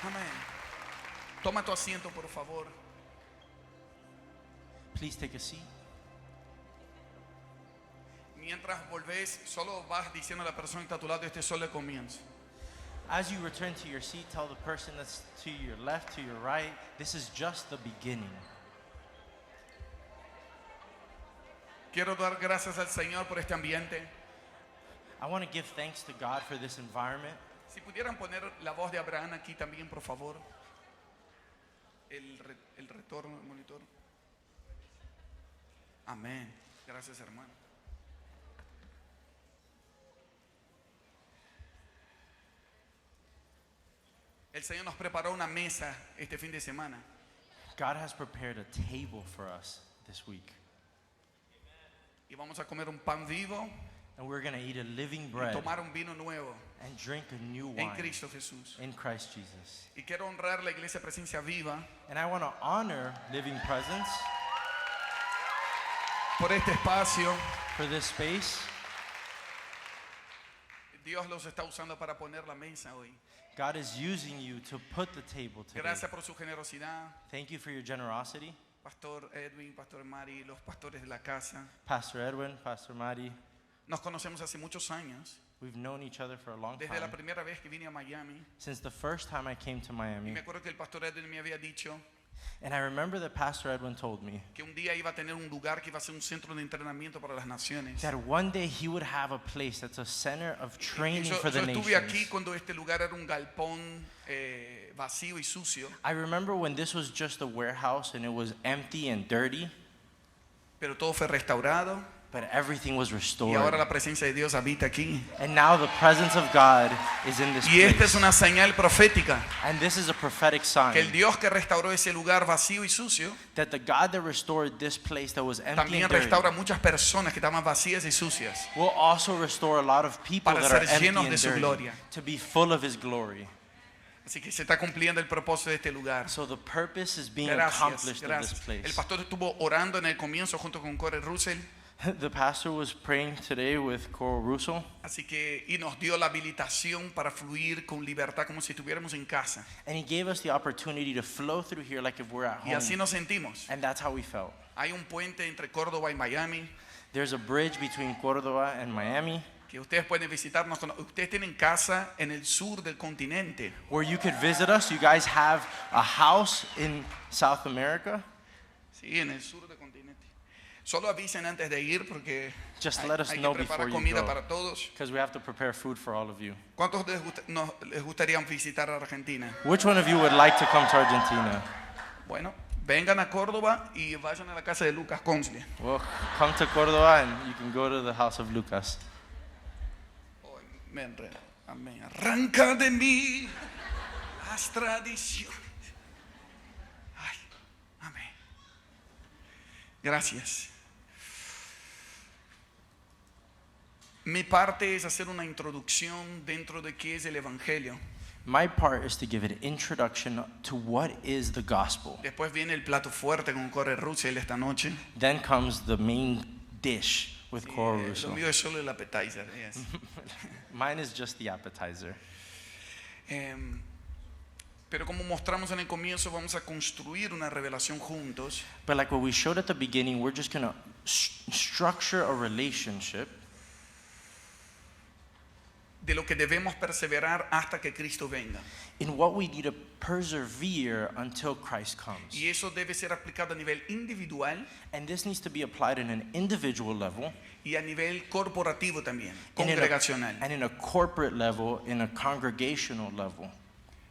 Amén. Toma tu asiento, por favor. Please take a seat. Mientras volvés, solo vas diciendo a la persona que está a tu lado, este solo el comienzo. As you return to your seat, tell the person that's to your left, to your right, this is just the beginning. Quiero dar gracias al Señor por este ambiente. I want to give thanks to God for this environment. Si pudieran poner la voz de Abraham aquí también, por favor. El retorno del monitor. Amén. Gracias, hermano. El Señor nos preparó una mesa este fin de semana. God has prepared a table for us this week. Y vamos a comer un pan vivo And we're going to eat a living y bread tomar un vino nuevo and drink a new en wine Cristo Jesús. in Christ Jesus. Y quiero honrar la iglesia Presencia Viva And I want to honor Living Presence por este espacio. for this space. Dios los está usando para poner la mesa hoy. God is using you to put the table today. Gracias por su generosidad, Thank you for your generosity. Pastor Edwin, Pastor Mari, los pastores de la casa. Pastor Edwin, Pastor Madi, Nos conocemos hace muchos años, we've known each other for a long desde la time. primera vez que vine a Miami. Since the first time I came to Y Miami. me acuerdo que el Pastor Edwin me había dicho And I remember that Pastor Edwin told me que un día iba a tener un lugar que iba a ser un centro de entrenamiento para las naciones. that one day he would have a place that's a center of Y training yo for the estuve aquí nations. cuando este lugar era un galpón vacío y sucio, I remember when this was just a warehouse and it was empty and dirty, pero todo fue restaurado but everything was y restored. ahora la presencia de Dios habita aquí. And now the presence of God is in this Y esta es place. una señal profética And this is a prophetic que el sign Dios que restauró ese lugar vacío y sucio that the God that restored this place that was empty también and dirty restaura muchas personas que estaban vacías y sucias. will also restore a lot of people Para that are ser empty llenos and de su dirty gloria. to be full of His glory. Así que se está cumpliendo el propósito de este lugar. So the purpose is being Gracias, accomplished in this gracias. El place. pastor estuvo orando en el comienzo junto con Corey Russell, The pastor was praying today with Coral Russo, así que y nos dio la habilitación para fluir con libertad como si estuviéramos en casa. and he gave us the opportunity to flow through here like if we're at Y así home. nos sentimos. And that's how we felt. Hay un puente entre Córdoba y Miami There's a bridge between Córdoba and Miami que ustedes pueden visitarnos. Ustedes tienen casa en el sur del continente. where you could visit us. You guys have a house in South America. Sí, en el sur del continente. Solo avisen antes de ir porque Just hay, let us hay que know preparar before you comida go. para todos. Because we have to prepare food for all of you. ¿Cuántos les gustaría visitar a Argentina? Which one of you would like to come to Argentina? Bueno, vengan a Córdoba y vayan a la casa de Lucas Consli. Well, come to Córdoba and you can go to the house of Lucas. Oh, me enredo. Amén. Arranca de mí las tradiciones. Ay, amén. Gracias. Mi parte es hacer una introducción dentro de qué es el Evangelio. My part is to give an introduction to what is the gospel. Después viene el plato fuerte con Corey Russell esta noche. Then comes the main dish with Coral Lo Russo. mío es solo el appetizer. Yes. Mine is just the appetizer. Pero como mostramos en el comienzo, vamos a construir una revelación juntos But like what we showed at the beginning, we're just going to structure a relationship de lo que debemos perseverar hasta que Cristo venga. in what we need to persevere until Christ comes. Y eso debe ser aplicado a nivel individual And this needs to be applied in an individual level y a nivel corporativo también, and congregacional. in a corporate level, in a congregational level.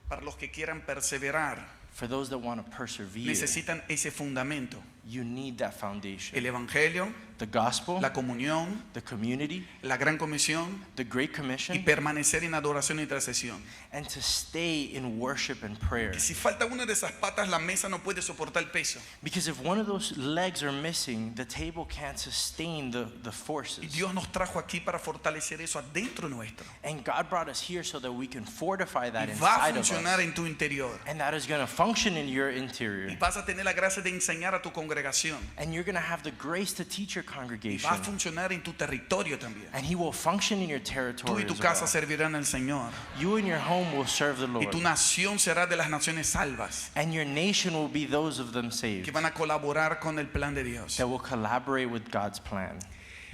Para los que quieran perseverar, For those that want to persevere, necesitan ese fundamento. you need that foundation. El Evangelio, The gospel, la comunión, the community, la gran comisión the Great y Commission, permanecer en adoración e intercesión. and to stay in worship and prayer. Que si falta una de esas patas, la mesa no puede soportar el peso. Because if one of those legs are missing, the table can't sustain the Y forces. Dios nos trajo aquí para fortalecer eso adentro nuestro. And God brought us here so that we can fortify that Y va a inside of funcionar us. en tu interior. And that is going to function in your Y interior. vas a tener la gracia de enseñar a tu congregación congregación. And you're going to have the grace to teach your Y congregation. va a funcionar en tu territorio también. And he will function in your Tú territory y tu as casa well. servirán al Señor. You and your home will serve the Y Lord. tu nación será de las naciones salvas, And your nation will be those of them saved que van a colaborar con el plan de Dios. that will collaborate with God's plan.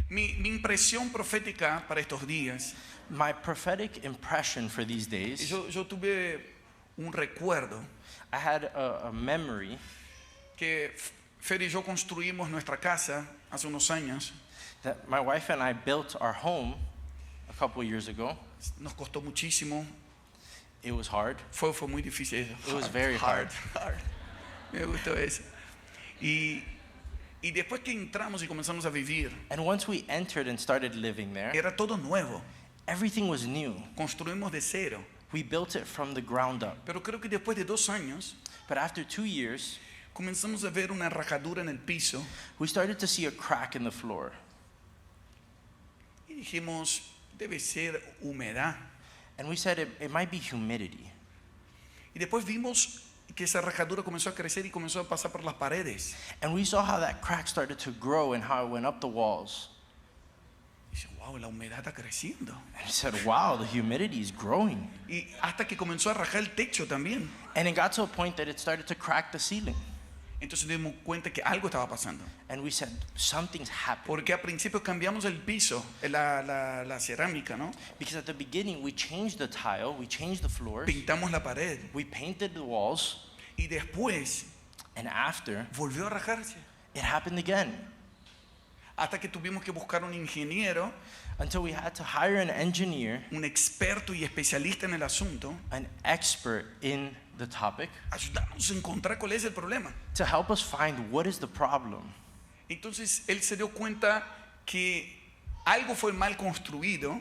Mi impresión profética para estos días, My prophetic impression for these days, yo tuve un recuerdo I had a memory que Fer y yo construimos nuestra casa hace unos años. that my wife and I built our home a couple years ago. Nos costó muchísimo, It was hard. fue muy difícil. It was very hard. Me gustó eso. Y después que entramos y comenzamos a vivir, And once we entered and started living there, era todo nuevo. everything was new. Construimos de cero. We built it from the ground up. Pero creo que después de 2 años But after 2 years, comenzamos a ver una rajadura en el piso we started to see a crack in the floor. y dijimos, debe ser humedad. And we said it might be humidity. Y después vimos que esa rajadura comenzó a crecer y comenzó a pasar por las paredes. And we saw how that crack started to grow and how it went up the walls. Y dice, wow, la humedad está creciendo. And we said, wow, the humidity is growing. Y hasta que comenzó a rajar el techo también. And it got to a point that it started to crack the ceiling. Entonces nos dimos cuenta que algo estaba pasando. And we said, something's happened. Porque a principio cambiamos el piso, la cerámica, ¿no? Because at the beginning, we changed the tile, we changed the floors, Pintamos la pared. we painted the walls, Y después and after, volvió a rajarse. it happened again. Hasta que tuvimos que buscar un ingeniero, Until we had to hire an engineer, un experto y especialista en el asunto, an expert in the topic, ayudarnos a encontrar cuál es el problema. to help us find what is the problem. Entonces él se dio cuenta que algo fue mal construido,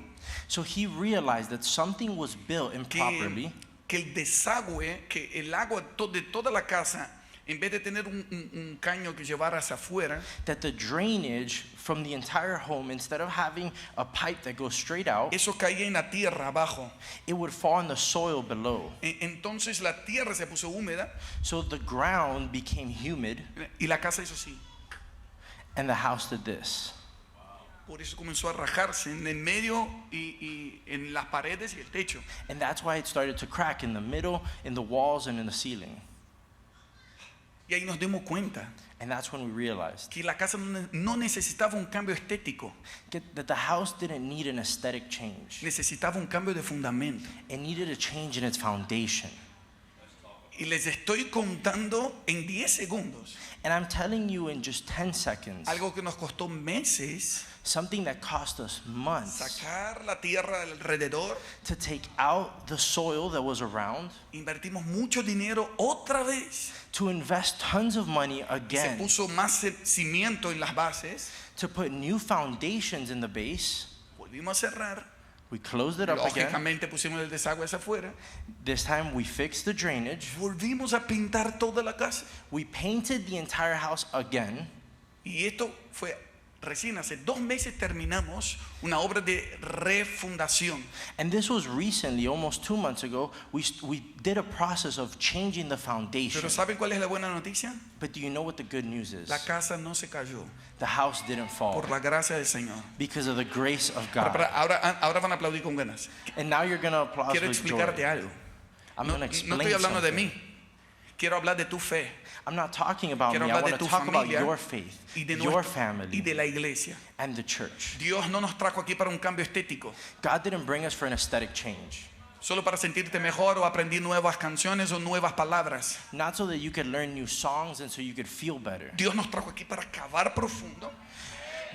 So he realized that something was built improperly, que el desagüe, que el agua de toda la casa, en vez de tener un caño que llevara hacia afuera, that the drainage from the entire home, instead of having a pipe that goes straight out, eso caía en la tierra abajo. it would fall in the soil below. Entonces la tierra se puso húmeda So the ground became humid, y la casa hizo así. and the house did this. Por eso comenzó a rajarse en el medio y en las paredes y el techo. And that's why it started to crack in the middle, in the walls, and in the ceiling. Y ahí nos dimos cuenta And that's when we realized que la casa no necesitaba un cambio estético, that the house didn't need an aesthetic change. necesitaba un cambio de fundamento. It needed a change in its foundation. Y les estoy contando en 10 segundos And I'm telling you in just 10 seconds, algo que nos costó meses something that cost us months sacar la tierra alrededor. to take out the soil that was around, Invertimos mucho dinero otra vez. to invest tons of money Se again, puso más cimiento en las bases. to put new foundations in the base. Volvimos a cerrar. We closed it up again. Lógicamente pusimos el desagüe hacia afuera. This time we fixed the drainage. Volvimos a pintar toda la casa. We painted the entire house again. Y esto fue recién hace 2 meses terminamos una obra de refundación. And this was recently, almost 2 months ago, we did a process of changing the foundation. Pero ¿saben cuál es la buena noticia? But do you know what the good news is? La casa no se cayó The house didn't fall por la gracia del Señor. because of the grace of Ahora, God. ahora van a aplaudir con ganas. And now you're going to applaud Quiero with explicarte joy. algo. I'm No, going to no explain estoy hablando de something. mí. Quiero hablar de tu fe I'm not talking about Quiero me. I hablar de want to tu talk about familia your faith, y de, your y family, de la iglesia. and the church. Dios no nos trajo aquí para un cambio estético, God didn't bring us for an aesthetic change. solo para sentirte mejor o aprender nuevas canciones o nuevas palabras. Not so that you could learn new songs and so you could feel better. Dios nos trajo aquí para cavar profundo,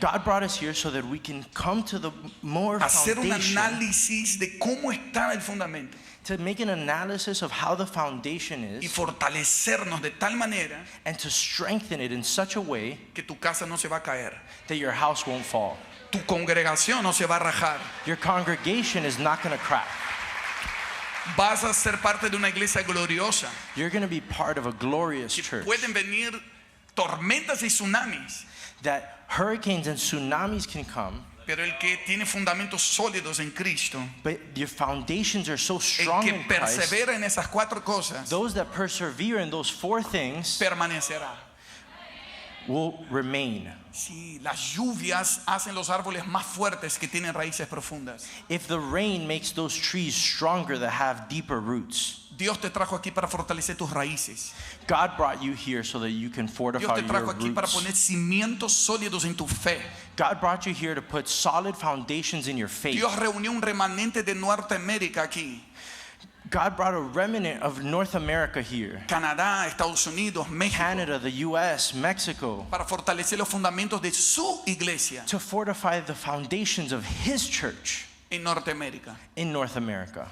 God brought us here so that we can come to the more hacer un foundation, análisis de cómo está el fundamento to make an analysis of how the foundation y is, fortalecernos de tal manera and to strengthen it in such a way que tu casa no se va a caer, that your house won't fall. tu congregación no se va a rajar, Your congregation is not going to crack. vas a ser parte de una iglesia gloriosa. You're going to be part of a glorious Que church. pueden venir tormentas y tsunamis, That hurricanes and tsunamis can come, pero el que tiene fundamentos sólidos en Cristo, but your foundations are so el strong que in Christ, persevera en esas 4 cosas, those that persevere in those 4 things permanecerá. will remain. Si las lluvias hacen los árboles más fuertes que tienen raíces profundas. If the rain makes those trees stronger that have deeper roots. Dios te trajo aquí para fortalecer tus raíces. God brought you here so that you can Dios fortify te your trajo aquí para roots. poner cimientos sólidos en tu fe. God brought you here to put solid foundations in your faith. Dios reunió un remanente de Norteamérica aquí. God brought a remnant of North America here. Canadá, Estados Unidos, México. Canada, the US, Mexico. Para fortalecer los fundamentos de su iglesia To fortify the foundations of His church en Norteamérica. in North America.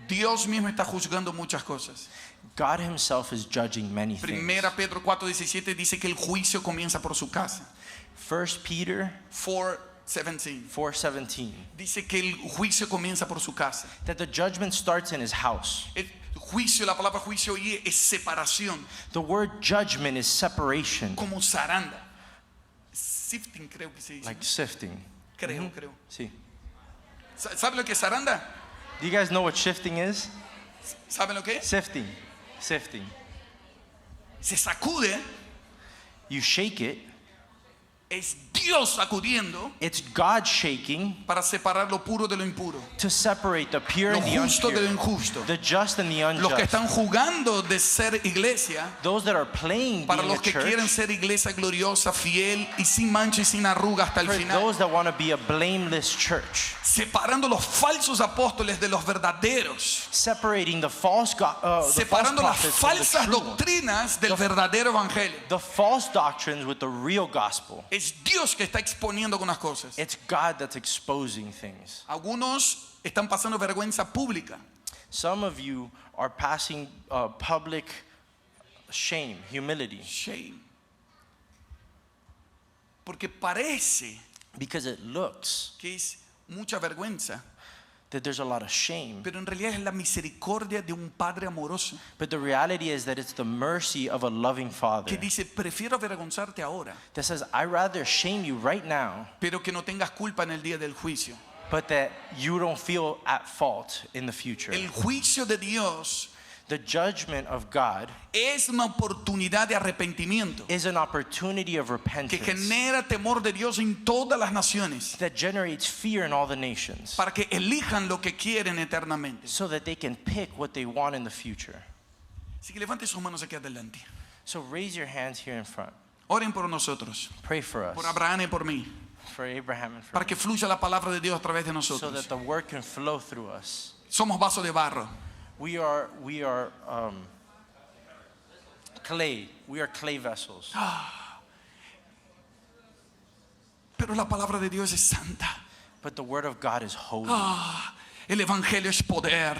Dios mismo está juzgando muchas cosas. God Himself is judging many things. Primera Pedro 4:17 dice que el juicio comienza por su casa. 1 Peter 4:17 4:17. dice que el juicio comienza por su casa. That the judgment starts in His house. El juicio, la palabra juicio ahí es separación, The word judgment is separation, como zaranda. Sifting creo que se dice. like sifting. Creo. See. ¿Sabe lo que es zaranda? Do you guys know what shifting is? ¿Saben lo que es? Sifting. Sifting. Se sacude, You shake it. es Dios sacudiendo It's God shaking para separar lo puro de lo impuro, to separate the pure lo and the justo de lo unpure, injusto. the just and the Los que unjust. están jugando de ser iglesia, Those that are playing para being a los que quieren church, ser iglesia gloriosa, fiel y sin mancha y sin arruga hasta el for final. those that want to be a blameless church, Separando los falsos apóstoles de los verdaderos. separating the false Separando las prophets falsas from the true one. doctrinas del verdadero evangelio. The false doctrines with the real gospel. Es Dios que está exponiendo algunas cosas. It's God that's exposing things. Algunos están pasando vergüenza pública. Some of you are passing public shame, humility, Shame. Porque parece because it looks que es mucha vergüenza, that there's a lot of shame. pero en realidad es la misericordia de un padre amoroso But the reality is that it's the mercy of a loving Father que dice, prefiero avergonzarte ahora, that says, I'd rather shame you right now, pero que no tengas culpa en el día del juicio. but that you don't feel at fault in the future. El juicio de Dios The judgment of God es una oportunidad de arrepentimiento is an opportunity of que repentance genera temor de Dios en todas las naciones that generates fear in all the nations para que elijan lo que quieren eternamente. so that they can pick what they want in the future. Así que levante sus manos aquí adelante. So raise your hands here in front. Oren por nosotros, Pray for us, por Abraham y por mí, for Abraham and for para que me, fluya la palabra de Dios a través de so nosotros. that the word can flow through us. Somos vasos de barro. We are clay. We are clay vessels. Pero la palabra de Dios es santa. But the word of God is holy. El evangelio es poder.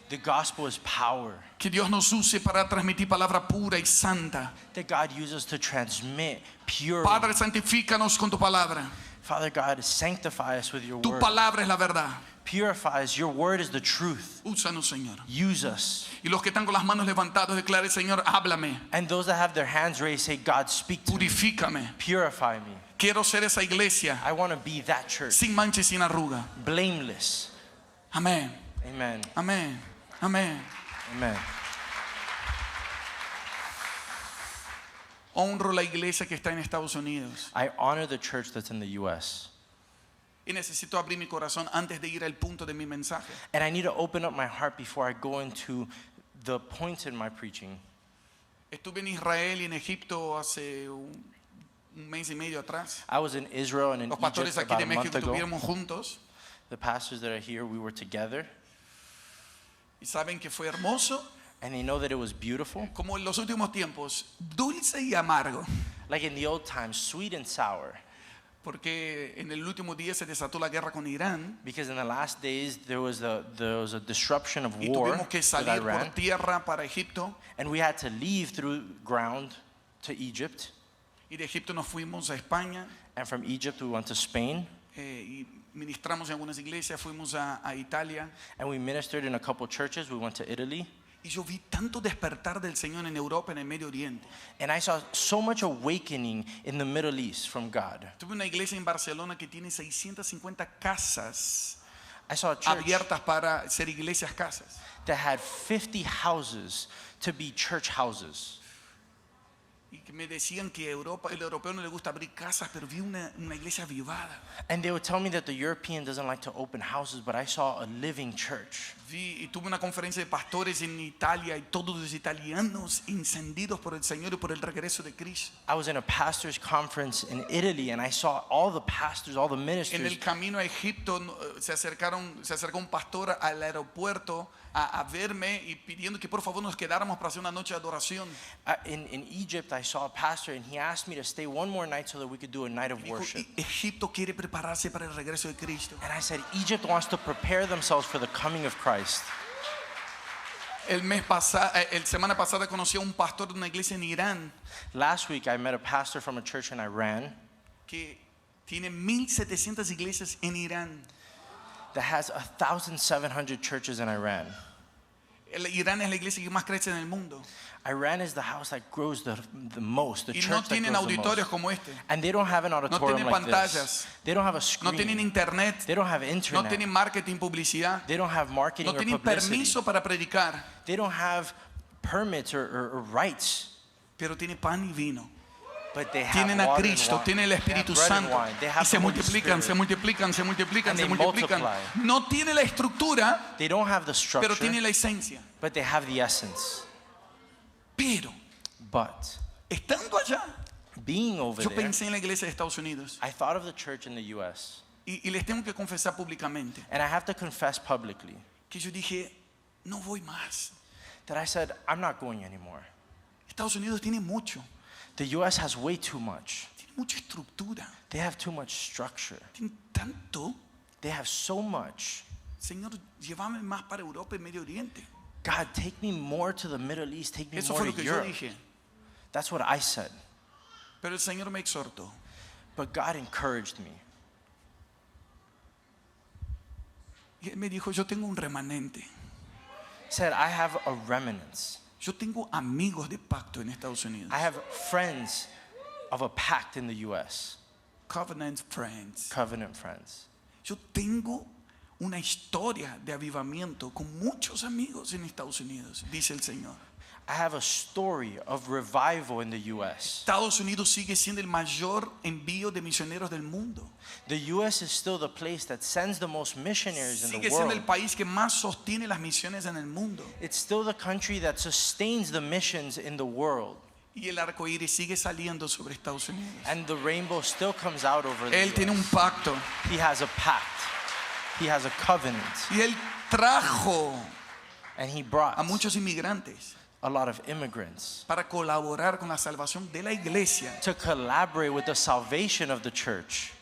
The gospel is power. Que Dios nos use para transmitir palabra pura y santa. That God uses to transmit pure. Padre, santifícanos con tu palabra. Father God, sanctify us with your Tu word. palabra es la verdad. Purify us. Your word is the truth. Úsanos, Señor. Use us. Y los que están con las manos levantadas, declare, Señor, háblame, And those that have their hands raised say, God, speak to me. purifícame. Purify me. Quiero ser esa iglesia I want to be that church. sin mancha y sin arruga. Blameless. Amén. Amen. Amén. Amén. Amen. Honro la iglesia que está en Estados Unidos. I honor the church that's in the U.S. Y necesito abrir mi corazón antes de ir al punto de mi mensaje. And I need to open up my heart before I go into the points in my preaching. Estuve en Israel y en Egipto hace un mes y medio atrás. I was in Israel and in Los pastores Egypt aquí about de a month México ago. estuvimos juntos The pastors that are here, we were together. y saben que fue hermoso, And they know that it was beautiful. como en los últimos tiempos, dulce y amargo, Like in the old times, sweet and sour. porque en el último día se desató la guerra con Irán Because in the last days, there was a disruption of y war tuvimos que with salir por Iran. tierra para Egipto And we had to leave through ground to Egypt. y de Egipto nos fuimos a España And from Egypt, we went to Spain. y ministramos en algunas iglesias, fuimos a Italia And we ministered in a couple churches. We went to Italy. y yo vi tanto despertar del Señor en Europa, en el Medio Oriente. And I saw so much awakening in the Middle East from God. Tuve una iglesia en Barcelona que tiene 650 casas I saw a church abiertas para ser iglesias casas. that had 50 houses to be church houses. Y que me decían que el europeo no le gusta abrir casas, pero vi una iglesia avivada. And they would tell me that the European doesn't like to open houses, but I saw a living church. Vi y tuve una conferencia de pastores en Italia y todos los italianos encendidos por el Señor y por el regreso de Cristo. I was in a pastor's conference in Italy, and I saw all the pastors, all the En ministers. el camino a Egipto se acercó un pastor al aeropuerto a verme y pidiendo que por favor nos quedáramos para hacer una noche de adoración. In Egypt, I saw a pastor, and he asked me to stay one more night so that we could do a night of Dijo, worship. Egipto quiere prepararse para el regreso de Cristo. And I said, Egypt wants to prepare themselves for the coming of Christ. El semana pasada conocí a un pastor de una iglesia en Irán Last week, I met a pastor from a church in Iran que tiene 1,700 iglesias en Irán. that has 1,700 churches in Iran. Irán es la iglesia que más crece en el mundo. Iran is the house that grows the most, the Y church no that tienen grows the auditorios most. como este. And they don't have an auditorium tienen like pantallas. this. They don't have a No tienen screen. internet. They don't have No internet. tienen marketing, publicidad. They don't have marketing No or tienen publicity. permiso para predicar. They don't have permits or rights. Pero tienen pan y vino. But they have Tienen a water and Cristo, wine. tienen el They have Espíritu bread and Santo. wine. They Y have se the Holy multiplican, se Spirit. multiplican, se multiplican, And se they multiplican. multiply. No tiene la estructura, They don't have the pero structure, tiene la esencia. but they have the essence. Pero But estando allá, being over yo there, pensé en la iglesia de Estados Unidos I thought of the church in the U.S. y les tengo que confesar públicamente And I have to confess publicly que yo dije, no voy más. that I said, I'm not going anymore. Estados Unidos tiene mucho, The U.S. has way too much. tiene mucha estructura, They have too much structure. tiene tanto. They have so much. Señor, llévame más para Europa y Medio Oriente. God, take me more to the Middle East. Take me Eso more fue lo to que yo Europe. dije. That's what I said. Pero el Señor me exhortó. But God encouraged me. Y Él me dijo, yo tengo un remanente. He said, I have a remnant. Yo tengo amigos de pacto en Estados Unidos. I have friends of a pact in the U.S. Covenant friends. Covenant friends. Yo tengo una historia de avivamiento con muchos amigos en Estados Unidos, dice el Señor. I have a story of revival in the U.S. Estados Unidos sigue siendo el mayor envío de misioneros del mundo. The U.S. is still the place that sends the most missionaries in Sigue the siendo world. el país que más sostiene las misiones en el mundo. It's still the country that sustains the missions in the world. Y el arco iris sigue saliendo sobre Estados Unidos. And the rainbow still comes out over the Él tiene un US. pacto. He has a pact. He has a covenant. Y Él trajo And he brought a muchos inmigrantes a lot of immigrants para colaborar con la salvación de la iglesia, to collaborate with the salvation of the church,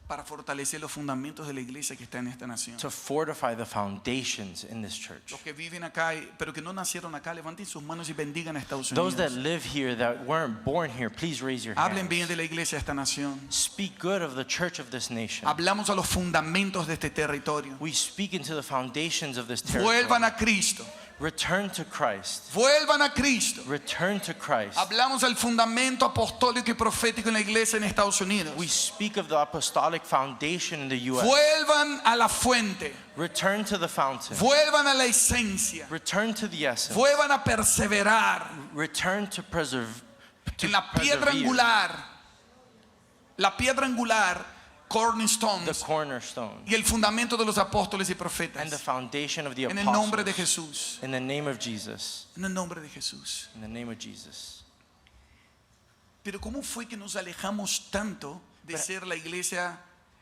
para fortalecer los fundamentos de la iglesia que está en esta nación. to fortify the foundations in this church. Los que viven acá, pero que no nacieron acá, levanten sus manos y bendigan a Estados Those that Unidos. live here that weren't born here, please raise your Hablen bien hands. de la iglesia de esta nación. Speak good of the church of this nation. Hablamos a los fundamentos de este territorio. We speak into the foundations of this territory. Vuelvan a Cristo. Return to Christ. Vuelvan a Cristo. Return to Christ. Hablamos del fundamento apostólico y profético en la iglesia en Estados Unidos. We speak of the apostolic foundation in the U.S. Vuelvan a la fuente. Return to the fountain. Vuelvan a la esencia. Return to the essence. Vuelvan a perseverar Return to preserve. To en la piedra persevere. angular. La piedra angular, The cornerstones, cornerstone y el fundamento de los apóstoles y and the profetas. foundation of the En el nombre de apostles. Jesús. In the name of Jesus. En el nombre de Jesús. In the name of Jesus. Pero ¿cómo fue que nos alejamos tanto de ser la iglesia,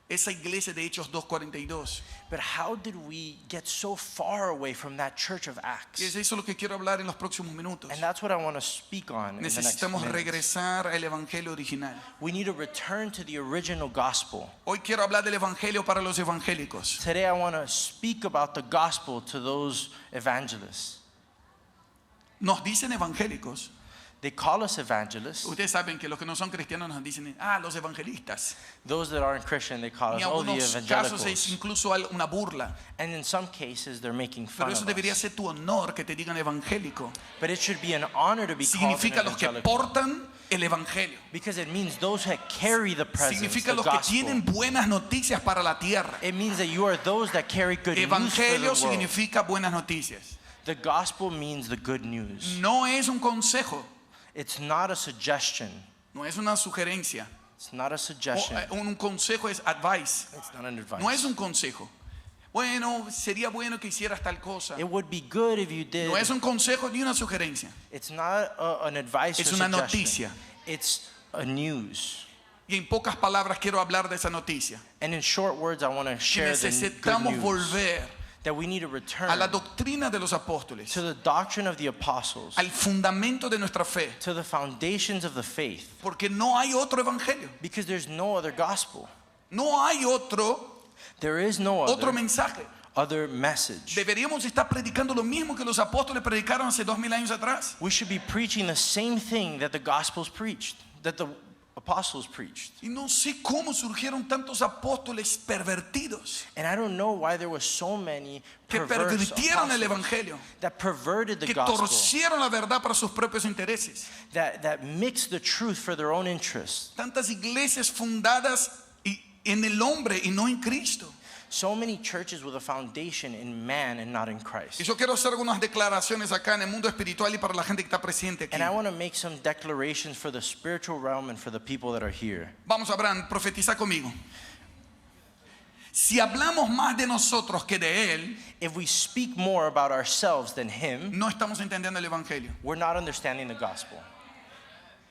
esa iglesia de Hechos 2:42? But how did we get so far away from that church of Y Acts? es eso lo que quiero hablar en los próximos minutos. And that's what I want to speak on in the next Necesitamos minutes. regresar al evangelio original. We need to return to the original gospel. Hoy quiero hablar del evangelio para los evangélicos. Today I want to speak about the gospel to those evangelists. Nos dicen evangélicos. They call us evangelists. Ustedes saben que los que no son cristianos nos dicen, los evangelistas. Those that aren't Christian, they call Y us, en oh, the algunos casos es evangelicals. incluso una burla. And in some cases, they're making fun Pero eso of debería us. ser tu honor que te digan evangélico. But it should be an honor to be called Significa an los que evangelical. portan el evangelio. Because it means those that carry the presence, Significa the los que gospel. tienen buenas noticias para la tierra. It means that you are those that carry good news for Evangelio the world. significa buenas noticias. The gospel means the good news. No es un consejo. It's not a suggestion. No es una sugerencia. It's not a O, suggestion. un consejo es advice. It's not an advice. No es un consejo. Bueno, sería bueno que hicieras tal cosa. It would be good if you did. No es un consejo ni una sugerencia. It's not an advice Es or una suggestion. noticia. It's a news. Y en pocas palabras quiero hablar de esa noticia. And in short words, I want to Que share the good necesitamos news. volver That we need to return a la doctrina de los apóstoles, to the doctrine of the apostles, al fundamento de nuestra fe, to the foundations of the faith, porque no hay otro evangelio. because there's no other gospel. No hay There is no otro mensaje. other message. Deberíamos estar predicando lo mismo que los apóstoles predicaron hace 2000 años atrás. We should be preaching the same thing that the gospels preached, that the apostles preached. Y no sé cómo surgieron tantos apóstoles pervertidos And I don't know why there were so many que perverse pervirtieron el apostles evangelio, that perverted the que gospel, torcieron la verdad para sus propios intereses. that mixed the truth for their own interests. Tantas iglesias fundadas en el hombre y no en Cristo. So many churches with a foundation in man and not in Christ. Y yo quiero hacer algunas declaraciones acá en el mundo espiritual y para la gente que está presente aquí. And I want to make some declarations for the spiritual realm and for the people that are here. Vamos, Abraham, profetiza conmigo. Si hablamos más de nosotros que de Él, If we speak more about ourselves than Him, no estamos entendiendo el Evangelio. we're not understanding the gospel.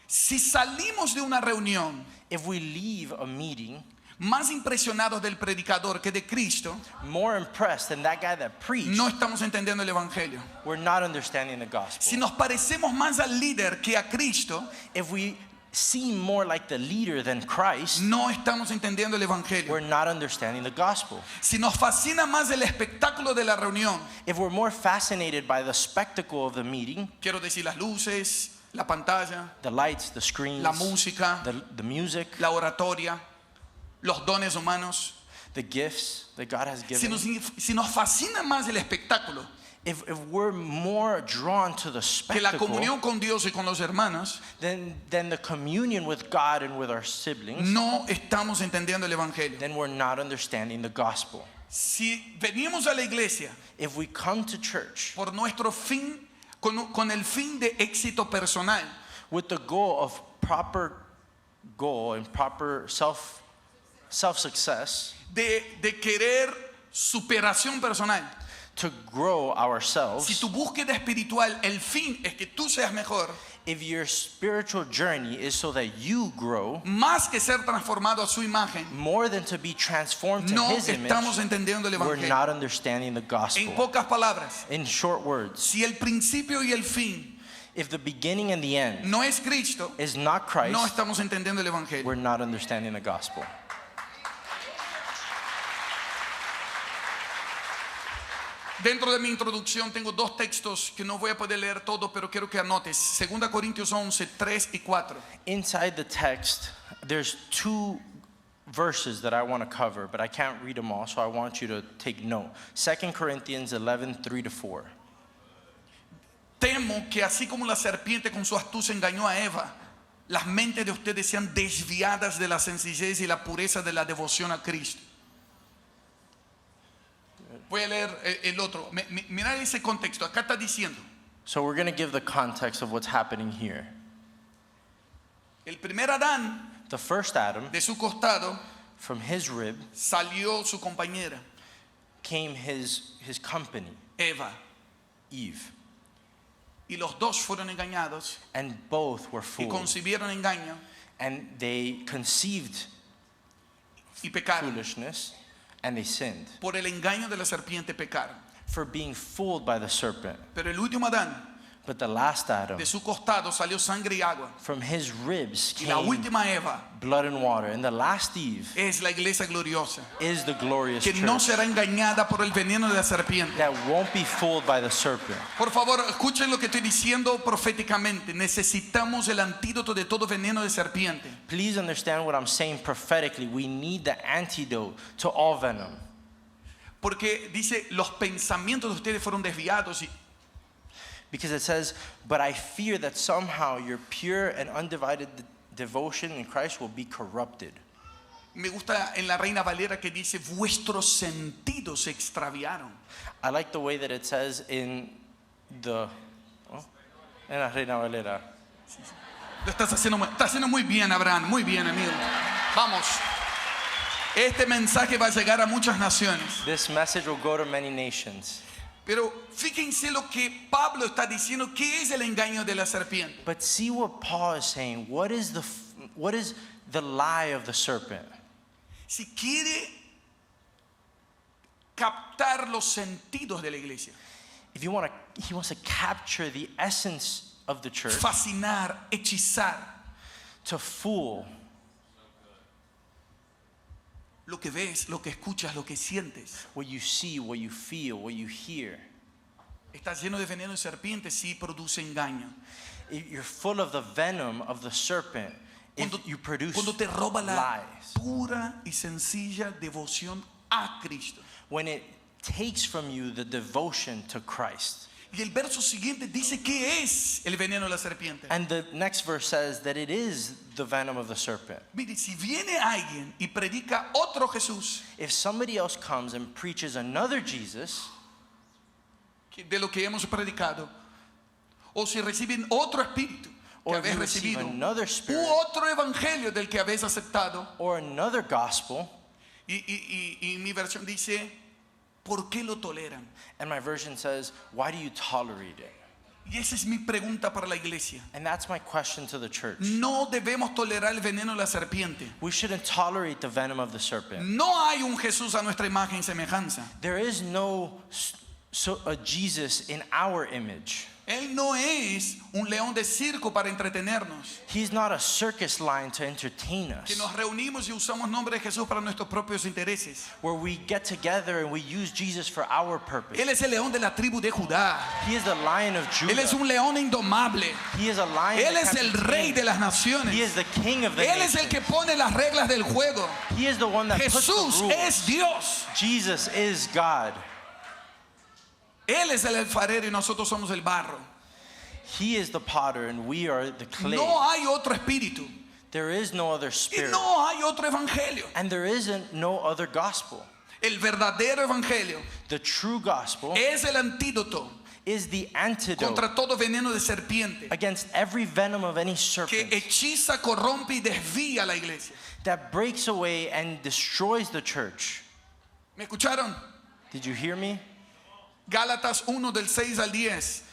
Si salimos de una reunión If we leave a meeting más impresionados del predicador que de Cristo, more impressed than that guy that preached, no estamos entendiendo el Evangelio. we're not understanding the Si gospel. nos parecemos más al líder que a Cristo, If we seem more like the leader than Christ, no estamos entendiendo el we're Evangelio. not understanding the gospel. Si nos fascina más el espectáculo de la reunión, If we're more fascinated by the spectacle of the meeting, quiero decir las luces, la pantalla, the lights, the screens, la música, the music, la oratoria, los dones humanos, the gifts that God has si given, si nos fascina más el espectáculo if we're more drawn to the que la spectacle comunión con Dios y con los hermanos, than the communion with God and with our siblings, no estamos entendiendo el Evangelio. then we're not understanding the gospel. Si venimos a la iglesia If we come to church por nuestro fin, con el fin de éxito personal, with the goal of proper goal and proper self-success, de querer superación personal, to grow si ourselves, tu búsqueda espiritual, el fin es que tú seas mejor, if your spiritual journey is so that you grow, más que ser transformado a su imagen, more than to be transformed to no His image, estamos entendiendo el we're Evangelio. not understanding the En gospel. pocas palabras, In short words, si el principio y el fin if the beginning and the end no es Cristo, is not Christ, no estamos entendiendo el Evangelio. we're not understanding the gospel. Dentro de mi introducción tengo dos textos que no voy a poder leer todo, pero quiero que anotes. 2 Corintios 11, 3 y 4. Inside the text, there's two verses that I want to cover, but I can't read them all, so I want you to take note. 2 Corinthians 11, 3 to 4. Temo que así como la serpiente con su astucia engañó a Eva, las mentes de ustedes sean desviadas de la sencillez y la pureza de la devoción a Cristo. Voy a leer el otro. Mira ese contexto. Acá está diciendo, So we're going to give the context of what's happening here. el primer Adán, The first Adam, de su costado from his rib salió su compañera, came his company, Eva. Eve, Y los dos fueron engañados and both were y fooled, concibieron engaño and they conceived y pecaron. foolishness, and they sinned Por el engaño de la serpiente pecaron. for being fooled by the serpent. Pero el último Adán, But the last Adam, de su costado salió sangre y agua. from his ribs Y la came última Eva blood and water. And the last Eve es la iglesia gloriosa, is the glorious que no church será engañada por el veneno de la serpiente. that won't be fooled by the serpent. Por favor, escuchen lo que estoy diciendo proféticamente. Necesitamos el antídoto de todo veneno de serpiente. Please understand what I'm saying prophetically. We need the antidote to all venom. Porque dice, los pensamientos de ustedes fueron desviados. Because it says, but I fear that somehow your pure and undivided devotion in Christ will be corrupted. Me gusta en la Reina Valera que dice, vuestros sentidos se extraviaron. I like the way that it says in the, en la Reina Valera, Lo estás haciendo muy bien, Abraham, muy bien, amigo. Vamos. Este mensaje va a llegar a muchas naciones. This message will go to many nations. Pero fíjense lo que Pablo está diciendo, ¿qué es el engaño de la serpiente? But see what Paul is saying. What is the lie of the serpent? Si quiere captar los sentidos de la iglesia, If you want to, he wants to capture the essence of the church, fascinar, hechizar, to fool. lo que ves, lo que escuchas, lo que sientes. What you see, what you feel, what you hear. Está lleno de veneno de serpiente, sí produce engaño. If you're full of the venom of the serpent, if you produce Cuando te roba la lies. pura y sencilla devoción a Cristo. When it takes from you the devotion to Christ. Y el verso siguiente dice qué es el veneno de la serpiente. And the next verse says that it is the venom of the serpent. Mire, si viene alguien y predica otro Jesús, If somebody else comes and preaches another Jesus, de lo que hemos predicado, o si reciben otro espíritu que or if habéis you receive recibido, another u spirit otro evangelio del que habéis aceptado, or another gospel, y mi versión dice, ¿por qué lo toleran? and my version says, why do you tolerate it? Y esa es mi pregunta para la iglesia. And that's my question to the church. No debemos tolerar el veneno de la serpiente. We shouldn't tolerate the venom of the serpent. No hay un Jesús a nuestra imagen y semejanza. There is no a Jesus in our image. Él no es un león de circo para entretenernos, He's not a circus line to entertain que us, nos reunimos y usamos nombre de Jesús para nuestros propios intereses. where we get together and we use Jesus for our purpose. Él es el león de la tribu de Judá. He is the Lion of Él es Judah. un león indomable. He is a lion. Él that es can't el be rey tamed. de las naciones. He is the king of the Él es el nations. que pone las reglas del juego. He is the one that puts the Jesús rules. es Dios. Jesus is God. Él es el alfarero y nosotros somos el barro. He is the potter and we are the clay. No hay otro espíritu There is no other y spirit. no hay otro evangelio. And there isn't no other gospel. El verdadero evangelio The true gospel es el antídoto is the antidote contra todo veneno de serpiente against every venom of any que serpent hechiza, corrompe y desvía a la iglesia. that breaks away and destroys the church. ¿Me escucharon? Did you hear me? Gálatas 1 del 6 al 10.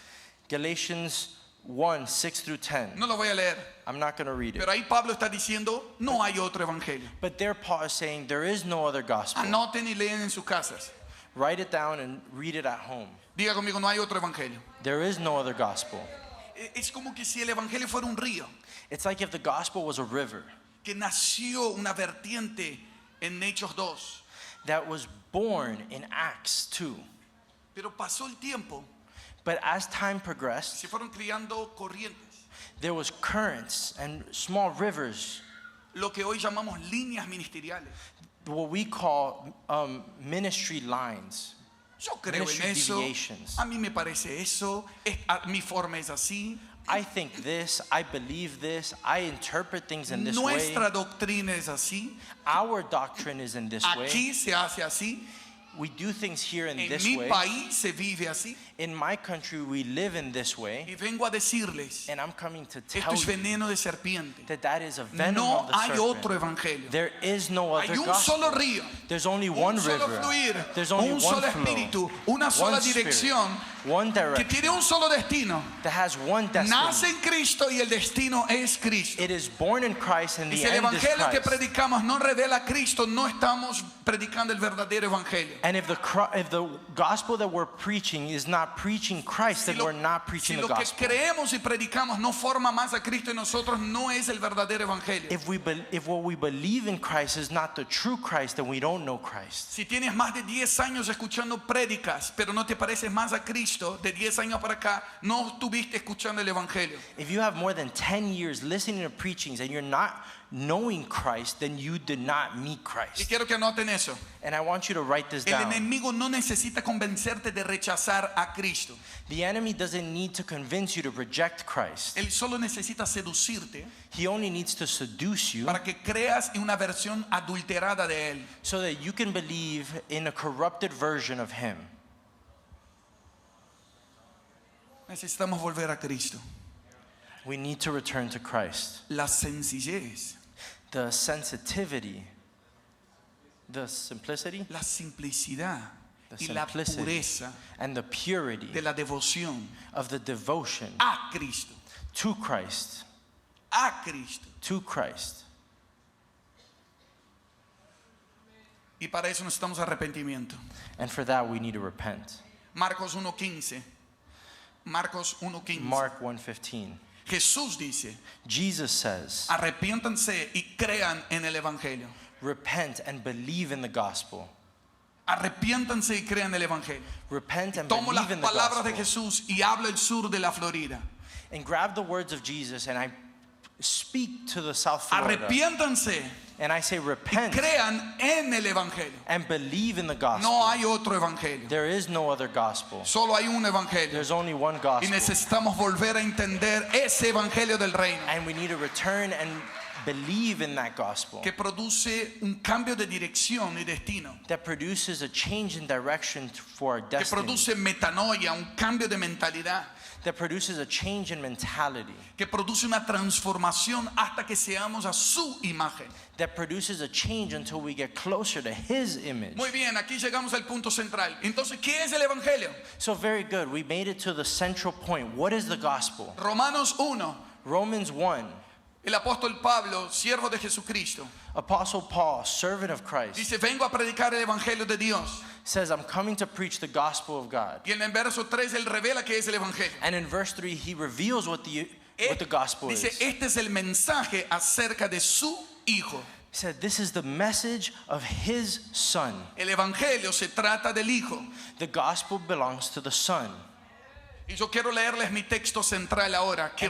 Galatians 1, 6 through 10. No lo voy a leer, I'm not going to read it. pero ahí Pablo está diciendo, no hay otro evangelio. But there Paul is saying there is no other gospel. Anoten y leen en sus casas. Write it down and read it at home. Diga conmigo, no hay otro evangelio. There is no other gospel. Es como que si el evangelio fuera un río It's like if the gospel was a river que nació una vertiente en Hechos 2, that was born in Acts 2. pero pasó el tiempo, But as time progressed, se fueron criando corrientes, there was currents and small rivers, lo que hoy llamamos líneas ministeriales. what we call ministry lines. Yo creo en Ministry eso, deviations. a mí me parece eso, mi forma es así, I think this, I believe this, I interpret things in this way. nuestra doctrina es así, Our doctrine is in this way. aquí se hace así, We do things here in en this mi way. país se vive así, In my country, we live in this way. y vengo a decirles, And I'm coming to esto tell es you veneno de serpiente. that that is a venom No of the hay serpent. otro evangelio. There is no other Hay un gospel. solo río, There's only one un solo river. fluir, There's only un one solo flow. espíritu, una sola One spirit. dirección One que direction tiene un solo destino. that has one Nace destiny. en Cristo y el destino es Cristo. It is born in Christ and Y the si el end is evangelio que Christ. predicamos no revela a Cristo, no estamos predicando el verdadero evangelio. And if the gospel that we're preaching is not preaching Christ, then we're not Si preaching the lo que gospel. creemos y predicamos no forma más a Cristo en nosotros, no es el verdadero evangelio. If what we believe in Christ is not the true Christ, then we don't know Christ. Si tienes más de 10 años escuchando prédicas, pero no te pareces más a Cristo, de 10 años para acá, no estuviste escuchando el evangelio. If you have more than 10 years listening to preachings and you're not knowing Christ, then you did not meet Y Christ. quiero que anoten eso. And I want you to write this El down. enemigo no necesita convencerte de rechazar a Cristo. The enemy doesn't need to convince you to reject Christ. Él solo necesita seducirte He only needs to seduce you para que creas en una versión adulterada de Él. so that you can believe in a corrupted version of him. Necesitamos volver a Cristo. We need to return to Christ. la sencillez, The sensitivity, the simplicity, la simplicidad the y la simplicity, pureza and the purity de la devoción of the devotion a Cristo, to Christ. a Cristo. To Christ. Y para eso necesitamos arrepentimiento. And for that, we need to repent. Marcos 1:15. Marcos 1:15. Mark 1:15. Jesús dice, Jesus says, arrepiéntanse y crean en el Evangelio. repent and believe in the gospel. Arrepiéntanse y crean en el Evangelio. Repent and Tomo las believe in the palabras de gospel. Jesús y hablo el sur de la Florida. And grab the words of Jesus and I speak to the South Florida. Arrepiéntanse, And I say repent crean en el Evangelio. and believe in the gospel. No hay otro Evangelio. There is no other gospel. Solo hay un Evangelio. There's only one Y gospel. necesitamos volver a entender ese Evangelio del reino And we need to return and believe in that gospel que produce un cambio de dirección y destino. that produces a change in direction for our Que destiny, produce metanoia, un cambio de mentalidad. that produces a change in mentality, Que produce una transformación hasta que seamos a su imagen. that produces a change until we get closer to His image. Muy bien, aquí llegamos al punto central. Entonces, ¿qué es el Evangelio? So very good. We made it to the central point. What is the gospel? Romanos 1. Romans 1. El apóstol Pablo, siervo de Jesucristo, Apostle Paul, servant of Christ, dice, vengo a predicar el Evangelio de Dios. says, I'm coming to preach the gospel of God. Y en el verso 3 él revela qué es el Evangelio. And in verse 3, he reveals what the gospel Dice, is. este es el mensaje acerca de su Hijo. He said, this is the message of His Son. El Evangelio se trata del Hijo. The gospel belongs to the Son. Y yo quiero leerles mi texto central ahora, que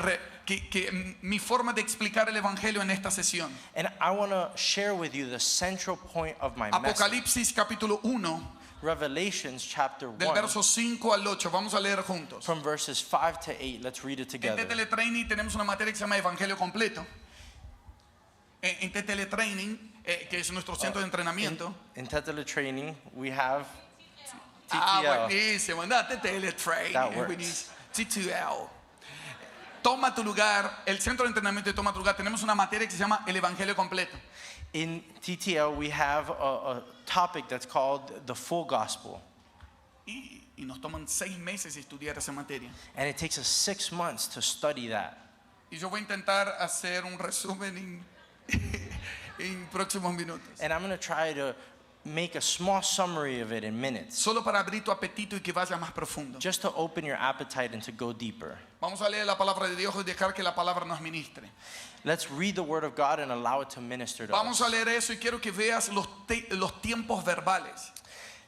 mi forma de explicar el Evangelio en esta sesión. And I want to share with you the central point of my message. Apocalipsis capítulo 1, Revelations chapter del 1, verso 5 al 8. Vamos a leer juntos. from verses 5 to 8. Let's read it En together. TTL Training tenemos una materia que se llama Evangelio Completo. En TTL Training, que es nuestro centro de entrenamiento. In Tetele training, we have Ah, TTL. buenísimo. Anda, TTL Training. That works. Buenísimo. TTL. Toma tu lugar. El centro de entrenamiento de Toma tu lugar. Tenemos una materia que se llama el Evangelio Completo. In TTL, we have a topic that's called the full gospel. Y nos toman 6 meses estudiar esa materia. And it takes us 6 months to study that. Y yo voy a intentar hacer un resumen en próximos minutos. And I'm going to try to make a small summary of it in minutes, Solo para abrir tu apetito y que vaya más profundo. just to open your appetite and to go deeper. Vamos a leer la palabra de Dios y dejar que la palabra nos ministre. Let's read the word of God and allow it to minister to Vamos a us. leer eso y quiero que veas los tiempos verbales.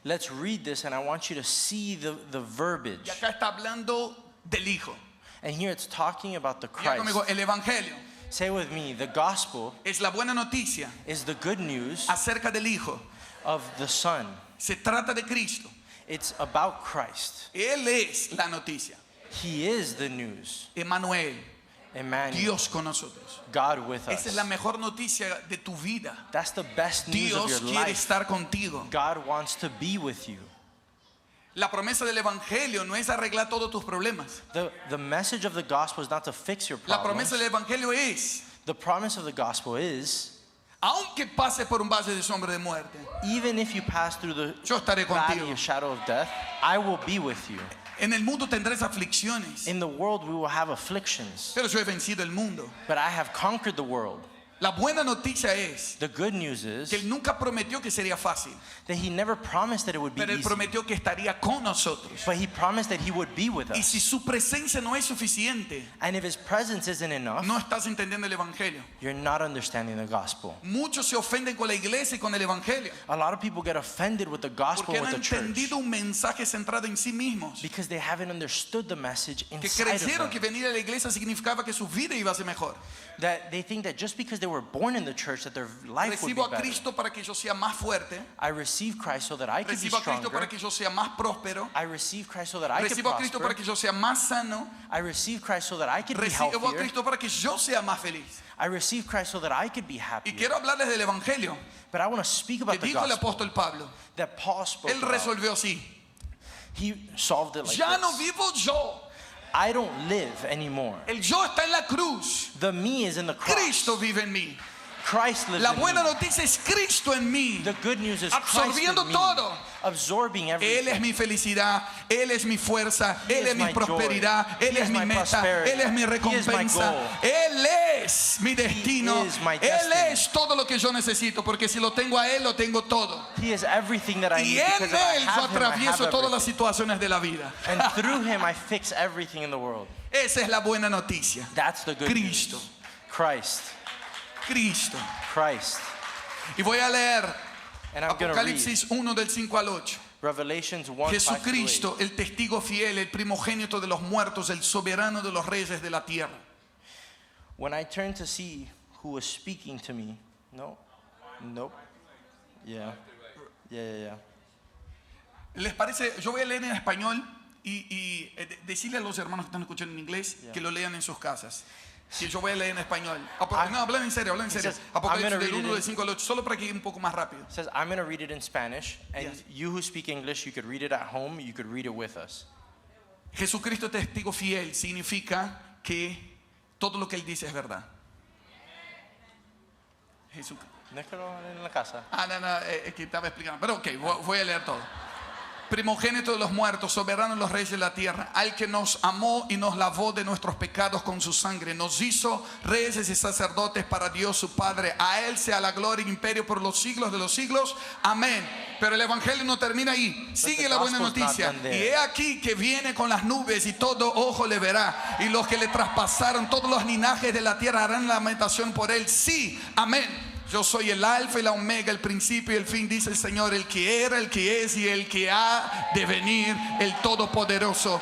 Let's read this and I want you to see the verbiage. Y acá está hablando del Hijo. And here it's talking about the Diga conmigo, Christ. el Evangelio Say with me, the gospel es la buena noticia is the good news acerca del Hijo. of the Son. Se trata de Cristo. It's about Christ. Él es la noticia. He is the news. Emmanuel, Emmanuel, Dios con nosotros. God with Esa es la us. mejor noticia de tu vida. That's the best news of Dios your quiere life. estar contigo. God wants to be with you. La promesa del Evangelio no es arreglar todos tus problemas. The message of the gospel is not to fix your La problems. promesa del Evangelio es, The promise of the gospel is, aunque pases por un valle de sombra de muerte, even if you pass through the yo estaré valley contigo. of shadow of death, I will be with you. En el mundo tendrás aflicciones, In the world we will have afflictions, pero yo he vencido el mundo. but I have conquered the world. La buena noticia es The good news is que Él nunca prometió que sería fácil, that He never promised that it would be pero Él easy, prometió que estaría con nosotros. but He promised that He would be with Y us. si su presencia no es suficiente, And if His presence isn't enough, no estás entendiendo el Evangelio. you're not understanding the gospel. Muchos se ofenden con la iglesia y con el Evangelio A lot of people get offended with the gospel porque and no with han the church entendido un mensaje centrado en sí mismos, because they haven't understood the message que inside of creyeron que them. venir a la iglesia significaba que su vida iba a ser mejor. That they think that just because they were born in the church that their life would be Recibo a better. Cristo para que yo sea más fuerte. I receive Christ so that I can be Recibo a Cristo stronger. para que yo sea más próspero. I receive Christ so that I can Recibo a Cristo para prosper. que yo sea más sano. I receive Christ so that I can be Recibo a healthier. Cristo para que yo sea más feliz. I receive Christ so that I could be Y happier. quiero hablarles del Evangelio But I want to speak que about the dijo el gospel apóstol Pablo. that Paul spoke Él about. resolvió así. He solved it like Ya no this. vivo yo, I don't live anymore. El yo está en la cruz. The me is in the cross. Cristo vive en mí. Christ lives La in buena me. noticia es Cristo en mí. The good news is Christ Absorbiendo in me, todo. absorbing everything. Él es mi felicidad, Él es mi fuerza, He Él is es mi my prosperidad, joy. Él He es is mi my meta, prosperity. Él es mi He is my recompensa, goal. Él es mi destino, is my Él destiny. es todo lo que yo necesito, porque si lo tengo a Él, lo tengo todo. He is everything that I Y need en because if I Él yo have him, I have atravieso todas las everything. situaciones de la vida. And through him, I fix everything in the world. Esa es la buena noticia. That's the good Cristo, news. Christ. Cristo. Christ. Y voy a leer And I'm going to read Apocalipsis 1 del 5 al 8. Revelations 1, 5 to 8. Jesucristo, el testigo fiel, el primogénito de los muertos, el soberano de los reyes de la tierra. When I turned to see who was speaking to me, nope. Yeah. ¿Les parece? Yo voy a leer en español y decirle a los hermanos que están escuchando en inglés que lo lean en sus casas. Si yo voy a leer en español. No, hablan en serio, hablan en serio. says, Apocalipsis I'm gonna del read it 1 del in- 5 al 8, solo para que ir un poco más rápido. It says, I'm going to read it in Spanish, and Yes. you who speak English, you could read it at home, you could read it with us. Jesucristo testigo fiel significa que todo lo que Él dice es verdad. Jesucristo. Déjalo en la casa. No, es que estaba explicando. Pero ok, voy a leer todo. Primogénito de los muertos, soberano de los reyes de la tierra, al que nos amó y nos lavó de nuestros pecados con su sangre, nos hizo reyes y sacerdotes para Dios su Padre. A Él sea la gloria y imperio por los siglos de los siglos. Amén. Pero el evangelio no termina ahí. Sigue la buena gospel's not noticia. done there. Y he aquí que viene con las nubes y todo ojo le verá. Y los que le traspasaron, todos los linajes de la tierra harán lamentación por Él. Sí, amén. Yo soy el alfa y la omega, el principio y el fin, dice el Señor, el que era, el que es y el que ha de venir, el Todopoderoso,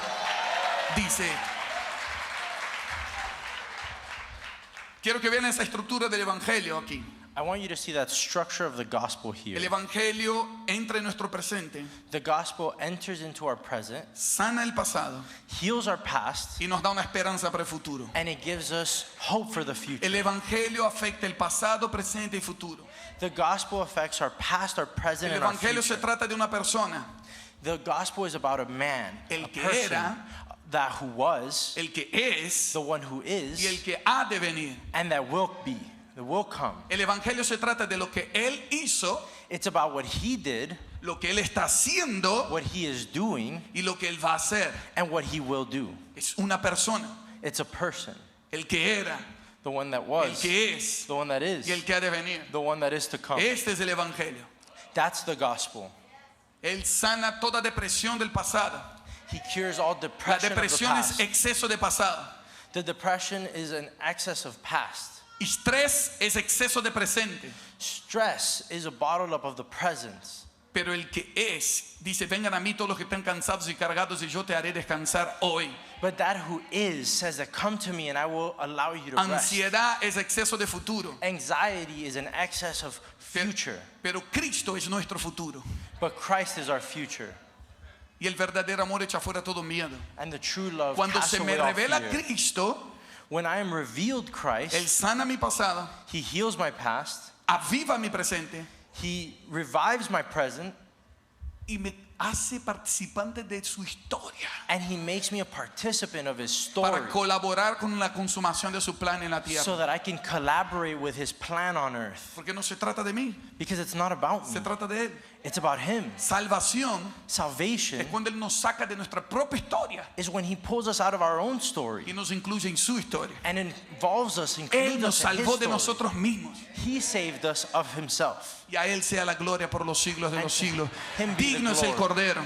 dice. Quiero que vean esa estructura del Evangelio aquí. I want you to see that structure of the gospel El here. Evangelio entra en nuestro presente, The gospel enters into our present, sana el pasado heals our past, y nos da una esperanza para el futuro. and it gives us hope for the future. El Evangelio afecta el pasado, presente y futuro. The gospel affects our past, our present, El and our Evangelio se future. trata de una persona, The gospel is about a man, El a que person, era, that who was, el que es the one who is, y el que ha de venir. and that will be, that will come. El Evangelio se trata de lo que Él hizo, It's about what he did, lo que Él está haciendo what he is doing, y lo que Él va a hacer. and what he will do. Es una persona, It's a person, el que era, the one that el was, que es the one that is, y el que ha de venir. the one that is to come. Este es el Evangelio. That's the gospel. Él sana toda depresión del pasado. He cures all La depression of the depresión es past. exceso de pasado. The depression is an excess of past. Estrés es exceso de presente. Stress is a bottled up of the present. Pero el que es, dice, vengan a mí todos los que están cansados y cargados y yo te haré descansar hoy. But that who is says that come to me and I will allow you to rest. Ansiedad es exceso de futuro. Anxiety is an excess of future. Pero Cristo es nuestro futuro. But Christ is our future. Y el verdadero amor echa fuera todo miedo. And the true love Cuando casts se me away all revela fear. Cristo, When I am revealed Él Christ, sana mi pasado, he heals my past, aviva mi presente he revives my present, y me hace participante de su historia and he makes me a participant of his para story colaborar con la consumación de su plan en la so tierra. that I can collaborate with his plan on earth. Porque no se trata de mí, Because it's not about se me, trata de Él. it's about him. Salvación Salvation es cuando Él nos saca de nuestra propia historia is when he pulls us out of our own y story nos incluye en su historia. and involves us, Él includes nos us in salvó his de story. nosotros mismos. He saved us of himself. Y a Él sea la gloria por los siglos de And los to siglos. him be the Digno es el glory. Cordero.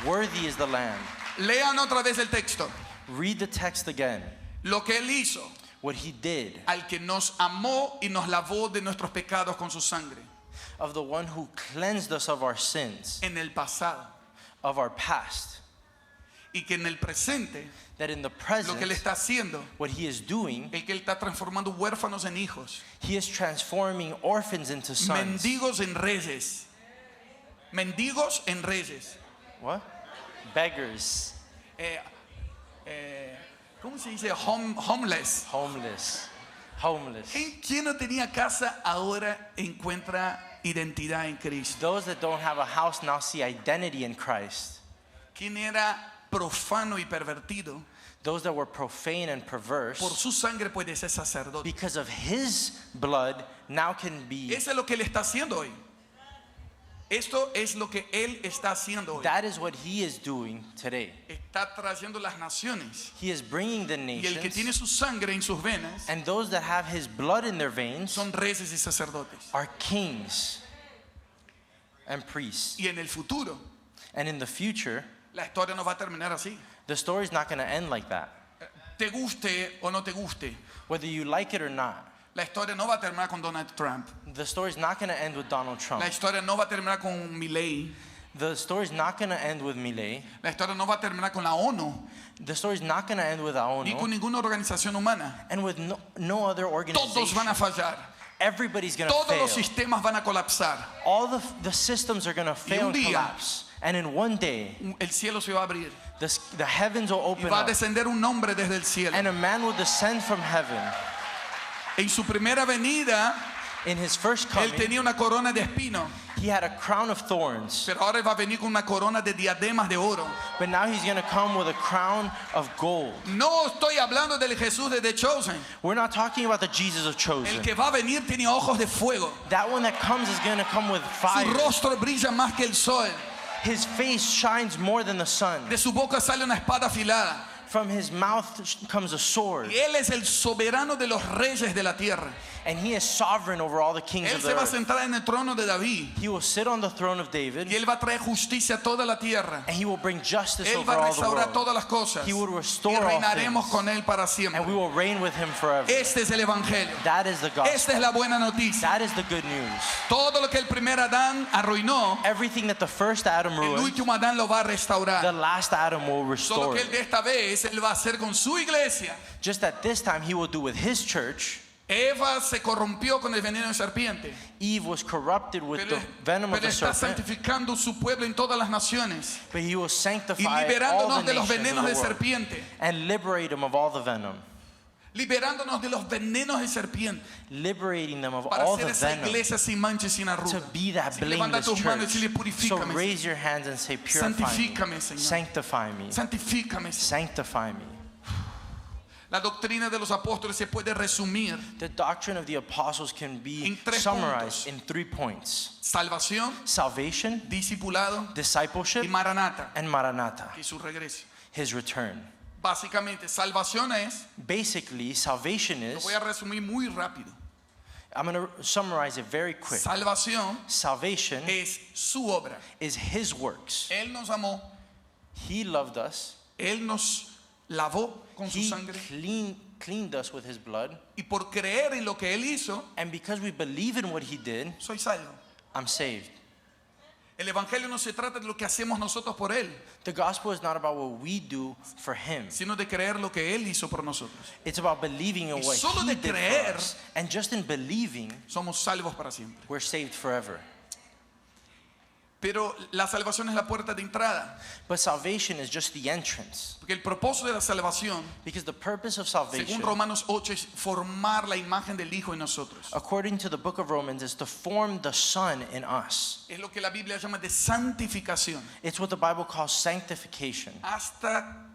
Worthy is the Lamb. Lean otra vez el texto. Read the text again. Lo que Él hizo, What he did, al que nos amó y nos lavó de nuestros pecados con su sangre. of the one who cleansed us of our sins, En el pasado. of our past, Y que en el presente, that in the lo present, que Él está haciendo, what he is doing, el que Él está transformando huérfanos en hijos, he is transforming orphans into sons. mendigos en reyes. Mendigos en reyes. What? Beggars, ¿Cómo se dice? Homeless. homeless, homeless. ¿Quién no tenía casa ahora encuentra identidad en Cristo? Those that don't have a house now see identity in Christ. ¿Quién era profano y pervertido, those that were profane and por perverse, su sangre puede ser sacerdote. because of his blood, now can be. Eso es lo que él está haciendo hoy. Esto es lo que él está haciendo hoy. That is what he is doing today. Está trayendo las naciones. He is bringing the Y el que tiene nations, su sangre en sus venas and those that have his blood in their veins son reyes y sacerdotes. are kings and priests. Y en el futuro, And in the future, la historia no va a terminar así. the story is not going to end like that. Te guste o no te guste, Whether you like it or not, la historia no va a terminar con Donald Trump. the story is not going to end with Donald Trump. La historia no va a terminar con Milei. The story is not going to end with Milei. La historia no va a terminar con la ONU, The story is not going to end with ni con ONU ninguna organización humana. and with no other Todos organization. van a fallar. Everybody's going to Todos los fail. sistemas van a colapsar. All the systems are going to fail un and día, collapse. And in one day, El cielo se va a abrir the heavens will y open va a up, descender un hombre desde el cielo. and a man will descend from heaven. En su primera venida, In his first él coming, tenía una corona de espino, he had a crown of thorns, pero ahora él va a venir con una corona de diademas de oro. but now he's going to come with a crown of gold. No estoy hablando del Jesús de The Chosen. We're not talking about the Jesus of El Chosen. que va a venir tiene ojos de fuego. That one that comes is going to come with Su fire. rostro brilla más que el sol. His face shines more than the sun. De su boca sale una espada afilada. From his mouth comes a sword, Y él es el soberano de los reyes de la tierra. and he is sovereign over all the kings Él of se the va a earth. sentar en el trono de David. He will sit on the throne of Y David, él va a traer justicia a toda la tierra. and he will bring justice Él over va a all the restaurar world. todas las cosas. He will Y restore all reinaremos things, con él para and siempre. we will reign with him forever. Este es el evangelio. That is the gospel. Esta es la buena noticia. That is the good news. Todo lo que el primer Adán arruinó, Everything that the first Adam el ruined, último Adán lo va a the restaurar. last Adam will Solo restore que él it. de esta vez él va a hacer con su iglesia. Just that this time he will do with his church. Eva se corrompió con el veneno de serpiente, Eve was corrupted with the venom of pero the está serpent, santificando su pueblo en todas las naciones but he will y sanctify all liberándonos the de los nations venenos of de the world serpiente, and liberate them of all the venom, liberándonos de los venenos de serpiente, liberating them of para all hacer the esa venom, iglesia sin mancha y sin to arruga. be that Así que levanta blameless tus manos y church. dile, So purifícame, raise your hands and say, purify Santifícame, me, Señor. sanctify me, santifícame. sanctify me. La doctrina de los apóstoles se puede resumir: The doctrine of the apostles can be En tres summarized puntos. in 3 points: salvación, salvation, discipulado discipleship, y maranata, and maranatha, y su regreso. his return. Básicamente, salvación es, Basically, salvation lo is, voy a resumir muy rápido. I'm going to summarize it very quick. Salvación Salvation es su obra. is his works. Él nos amó, He loved us. Él nos lavó con su He sangre, cleaned us with his blood. y por creer en lo que Él hizo, And because we believe in what he did, soy salvo. I'm saved. El evangelio no se trata de lo que hacemos nosotros por Él, The gospel is not about what we do for him. sino de creer lo que Él hizo por nosotros. It's about believing in Y what solo he de did creer, for us. And just in believing, Somos salvos para siempre. we're saved forever. Pero la salvación es la puerta de entrada, But salvation is just the entrance. porque el propósito de la salvación, Because the purpose of según salvation, Romanos 8, es formar la imagen del Hijo en nosotros. according to the book of Romans, is to form the Son in us. Es lo que la Biblia llama de santificación, It's what the Bible calls sanctification. hasta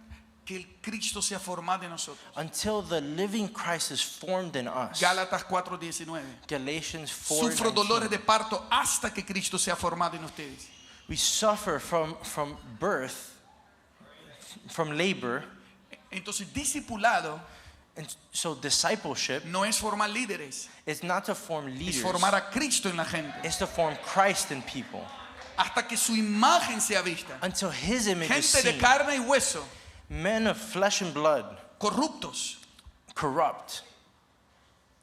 que el Cristo sea formado en nosotros. Until the living Christ is formed in us. Gálatas 4:19. Galatians Sufro dolores 4:19. de parto hasta que Cristo sea formado en ustedes. We suffer from birth, from labor. Entonces, discipulado And so discipleship no es formar líderes, is not to form es leaders. formar a Cristo en la gente, It's to form Christ in people. hasta que su imagen sea vista. Until his image is Gente de seen. carne y hueso, Men of flesh and blood, corruptos, corrupt,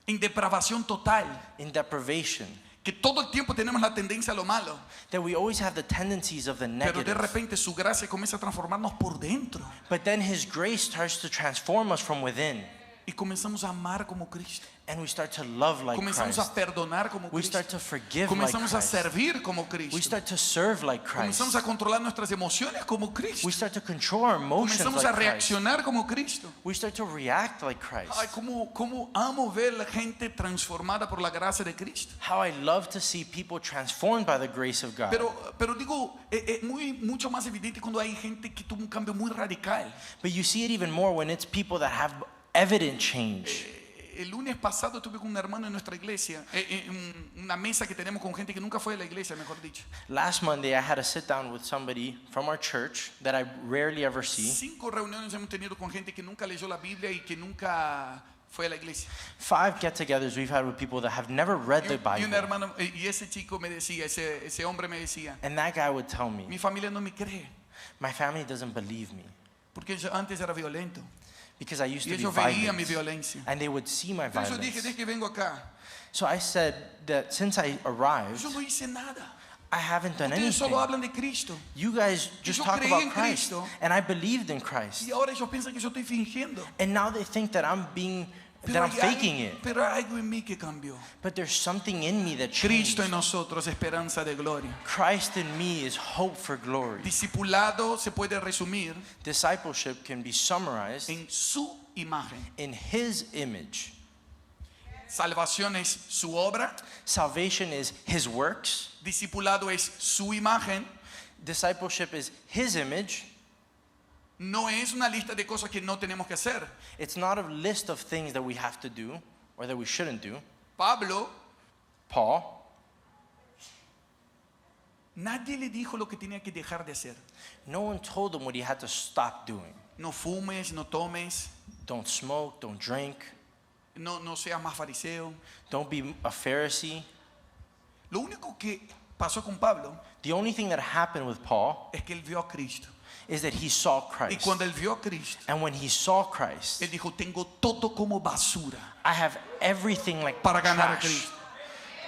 en depravación total, in deprivation. que todo el tiempo tenemos la tendencia a lo malo, That we always have the tendencies of the pero de negative. repente su gracia comienza a transformarnos por dentro. But then his grace starts to transform us from within. Y comenzamos a amar como Cristo. And we start to love like Comenzamos Christ. a perdonar como We Cristo. start to forgive like Comenzamos a Christ. servir como We Cristo. start to serve like Christ. Comenzamos a controlar nuestras emociones como Cristo. We start to control our emotions Comenzamos a like Christ. reaccionar como Cristo. We start to react like Christ. Ay, cómo amo ver la gente transformada por la gracia de Cristo. How I love to see people transformed by the grace of God. Pero digo, es mucho más evidente cuando hay gente que tuvo un cambio muy radical. But you see it even more when it's people that have evident change. El lunes pasado estuve con un hermano en nuestra iglesia, una mesa que tenemos con gente que nunca fue a la iglesia, mejor dicho. Last Monday, I had to sit down with somebody from our church that I rarely ever see. 5 reuniones hemos tenido con gente que nunca leyó la Biblia y que nunca fue a la iglesia. 5 get-togethers we've had with people that have never read the Y un Bible. hermano, y ese chico me decía, ese hombre me decía, And that guy would tell me, mi familia no me cree, my family doesn't believe me porque yo antes era violento. because I used Y to be ellos veían mi violent. violencia. And they would see my Por eso dije, violence. desde que vengo acá, So I said that since I arrived, yo no hice nada. I haven't done Ustedes solo anything. hablan de Cristo. You guys just yo talk creí about en Christ. Cristo. And I believed in Christ. Y ahora ellos piensan que yo estoy fingiendo. And now they think that I'm faking it. Pero hay algo en mí que cambió. But there's something in me that changed. Cristo en nosotros, esperanza de gloria. Christ in me is hope for glory. Discipulado se puede resumir Discipleship can be summarized en su imagen. in His image. Salvación es su obra. Salvation is His works. Discipulado es su imagen. Discipleship is His image. No es una lista de cosas que no tenemos que hacer. It's not a list of things that we have to do or that we shouldn't do. Pablo, Paul, nadie le dijo lo que tenía que dejar de hacer. no one told him what he had to stop doing. No fumes, no tomes, Don't smoke, don't drink, no seas más fariseo. don't be a Pharisee. Lo único que pasó con Pablo The only thing that happened with Paul es que él vio a Cristo. is that he saw Y Christ. cuando él vio a Cristo, And when he saw Christ, él dijo, tengo todo como basura I have everything like para ganar a trash Cristo.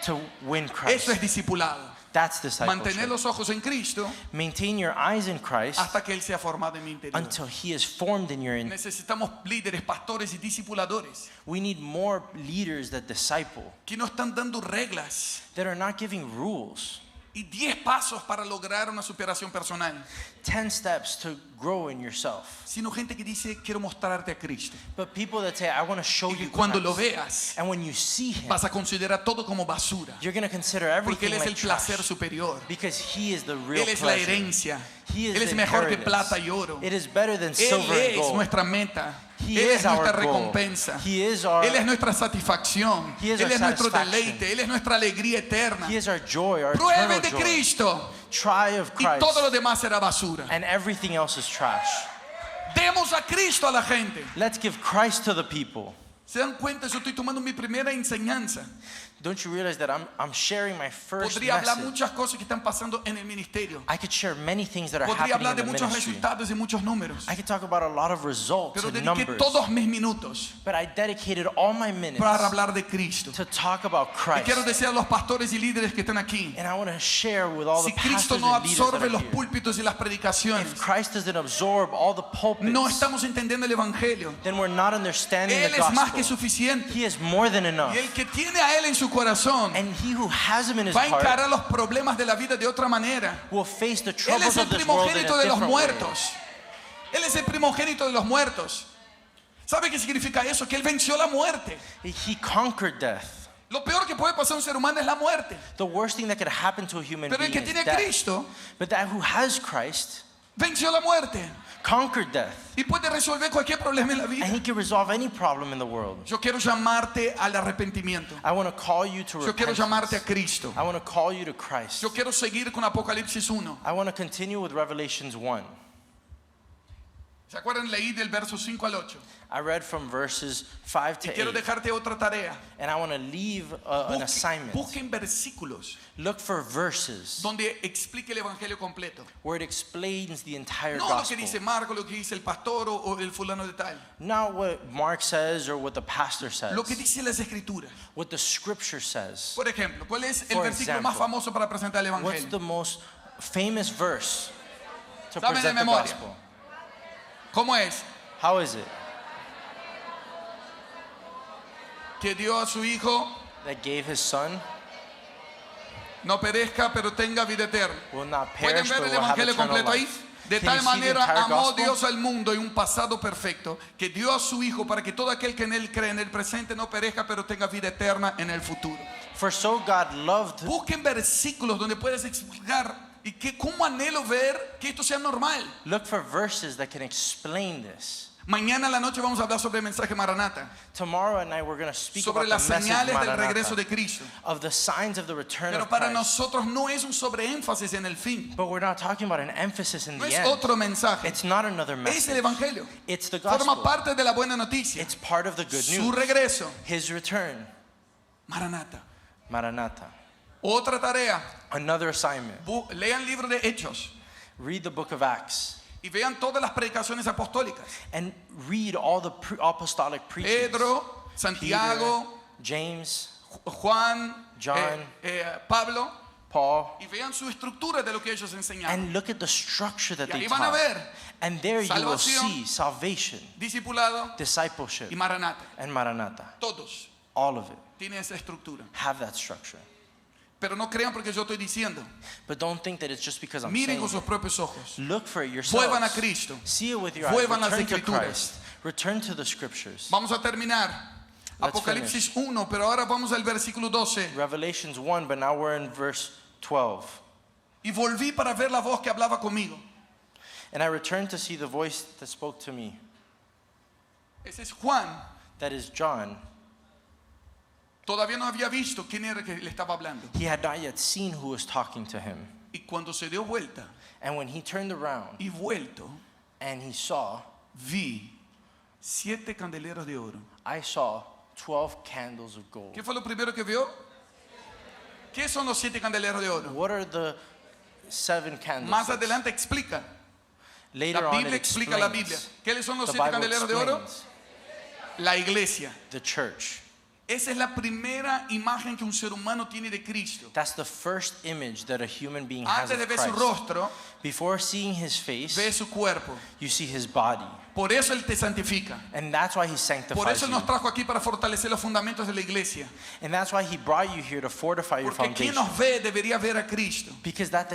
to win Eso Christ. es discipulado. That's Mantener discipleship. los ojos en Cristo Maintain your eyes in Christ hasta que Él sea formado en mi interior. until he is formed in your Necesitamos líderes, pastores y discipuladores We need more leaders that disciple, que no están dando reglas that are not giving rules. y 10 pasos para lograr una superación personal, 10 steps to grow in yourself. sino gente que dice, quiero mostrarte a Cristo. But people that say, I want to show Y que you cuando lo Christ. veas, And when you see him, vas a considerar todo como basura. you're going to consider Porque everything Él es like el placer trash. superior. Because he is the real Él es la pleasure. herencia. He is Él es the mejor que inheritance. plata y oro. It is better than Él silver and es gold. nuestra meta. He Él is es nuestra our goal. recompensa. He is our- Él es nuestra satisfacción. He is Él our es nuestro satisfaction. deleite. Él es nuestra alegría eterna. He is our joy, our Prueben eternal de joy. Cristo Try of y Christ, todo lo demás será basura. and everything else is trash. Demos a Cristo a la gente. Let's give Christ to the people. ¿Se dan cuenta? Yo estoy tomando mi primera enseñanza. Don't you realize that I'm sharing my first Podría hablar message? muchas cosas que están pasando en el ministerio. I could share many things that are Podría happening hablar in de the muchos ministry. resultados y muchos números. I could talk about a lot of results Pero and dediqué numbers. todos mis minutos But I dedicated all my minutes para hablar de Cristo. to talk about Y Christ. quiero decir a los pastores y líderes que están aquí, And I want to share with all the si Cristo pastors no and leaders that absorbe are los here. púlpitos y las predicaciones, If Christ doesn't absorb all the pulpits, no estamos entendiendo el Evangelio. then we're not understanding Él the es más que gospel. suficiente. He is more than enough. Y el que tiene a Él en su corazón And he who has him in his va a heart encarar los problemas de la vida de otra manera. will face the Él troubles es el of this world in a primogénito de los different way. muertos. Él es el primogénito de los muertos. ¿Sabe qué significa eso? Que Él venció la muerte. He conquered death. Lo peor que puede pasar a un ser humano es la muerte. The worst thing that could happen to a human Pero el being que is tiene a death. Cristo But that who has Christ venció la muerte conquered death. y puede resolver cualquier problema en la vida. And he can resolve any problem in the world. Yo quiero llamarte al arrepentimiento. I want to call you to Yo quiero llamarte a repentance. Cristo. I want to call you to Christ. Yo quiero seguir con Apocalipsis 1. I want to continue with Revelations 1. ¿Se acuerdan? Leí del verso 5 al 8. I read from verses 5 Y to quiero 8. dejarte otra tarea. And I want to leave an assignment. Busquen versículos Look for verses donde explique el evangelio completo. where it explains the entire No lo que gospel. dice Marco, lo que dice el pastor o el fulano de tal. Not what Mark says or what the pastor says. Lo que dice las escrituras. What the scripture says. Por ejemplo, ¿cuál es el For versículo más example, famoso para presentar el What's evangelio? the most famous verse to Saben de present the memoria. gospel? ¿Cómo es? How is it? que dio a su hijo that gave his son no perezca, pero tenga vida eterna. will not ¿Pueden perish ver but el will have evangelio eternal completo ahí? life. De Can you tal see the manera entire amó gospel? Dios al mundo y un pasado perfecto, que dio a su hijo para que todo aquel que en él cree en el presente no perezca, pero tenga vida eterna en el futuro. For so God loved. Busquen versículos donde puedes explicar y que cómo anhelo ver que esto sea normal. Look for verses that can explain this. Mañana a la noche vamos a hablar sobre el mensaje Maranata, Tomorrow at night we're going to speak sobre about las the message señales del regreso Maranatha, de Cristo. of the signs of the return Pero of para Christ. nosotros no es un sobreénfasis en el fin. But we're not talking about an emphasis in No the es end. otro mensaje. It's not another Es el message. evangelio. It's the Forma gospel. parte de la buena noticia. It's part of the good Su news. regreso. His return. Maranata. Maranatha. Otra tarea. Another assignment. Lean el libro de Hechos Read the book of Acts y vean todas las predicaciones apostólicas. and read all the apostolic preachings. Pedro, Peter, Santiago, James, Juan, John, Pablo, Paul, y vean su estructura de lo que ellos enseñaban. and look at the structure that Y they ahí van a taught. ver And there you will salvación, see salvation, discipulado discipleship, y Maranata. and Maranatha. Todos All of it. tienen esa estructura. Have that structure. Pero no crean porque yo estoy diciendo. But don't think that it's just because I'm Miren saying con sus it. propios ojos. Look for it Vuelvan a yourselves. Cristo. See it with your eyes. Vuelvan las Return to escrituras. Christ. Return to the scriptures. Vamos a terminar. Let's Apocalipsis 1, pero ahora vamos al versículo 12. Revelations 1, but now we're in verse 12. Y volví para ver la voz que hablaba conmigo. And I returned to see the voice that spoke to me. Ese es Juan. That is John. Todavía no había visto quién era que le estaba hablando. He had not yet seen who was talking to him. Y cuando se dio vuelta And when he turned around y vuelto, and he saw, vi 7 candeleros de oro. I saw 12 candles of gold. ¿Qué fue lo primero que vio? ¿Qué son los 7 candeleros de oro? What are the 7 Más candles? adelante explica. Later La on Biblia it explica la Biblia. explains. ¿Qué son los The 7 Bible candeleros de oro? explains La iglesia. the church. Esa es la primera imagen que un ser humano tiene de Cristo. That's the first image that a human being has Antes de of ver su Christ. rostro, Before seeing his face, ve su cuerpo. you see his body. Por eso Él te santifica. And that's why he Por sanctifies eso you. nos trajo aquí para fortalecer los fundamentos de la iglesia. And that's why he brought you here to fortify your Porque quien foundation. nos ve debería ver a Cristo. Because that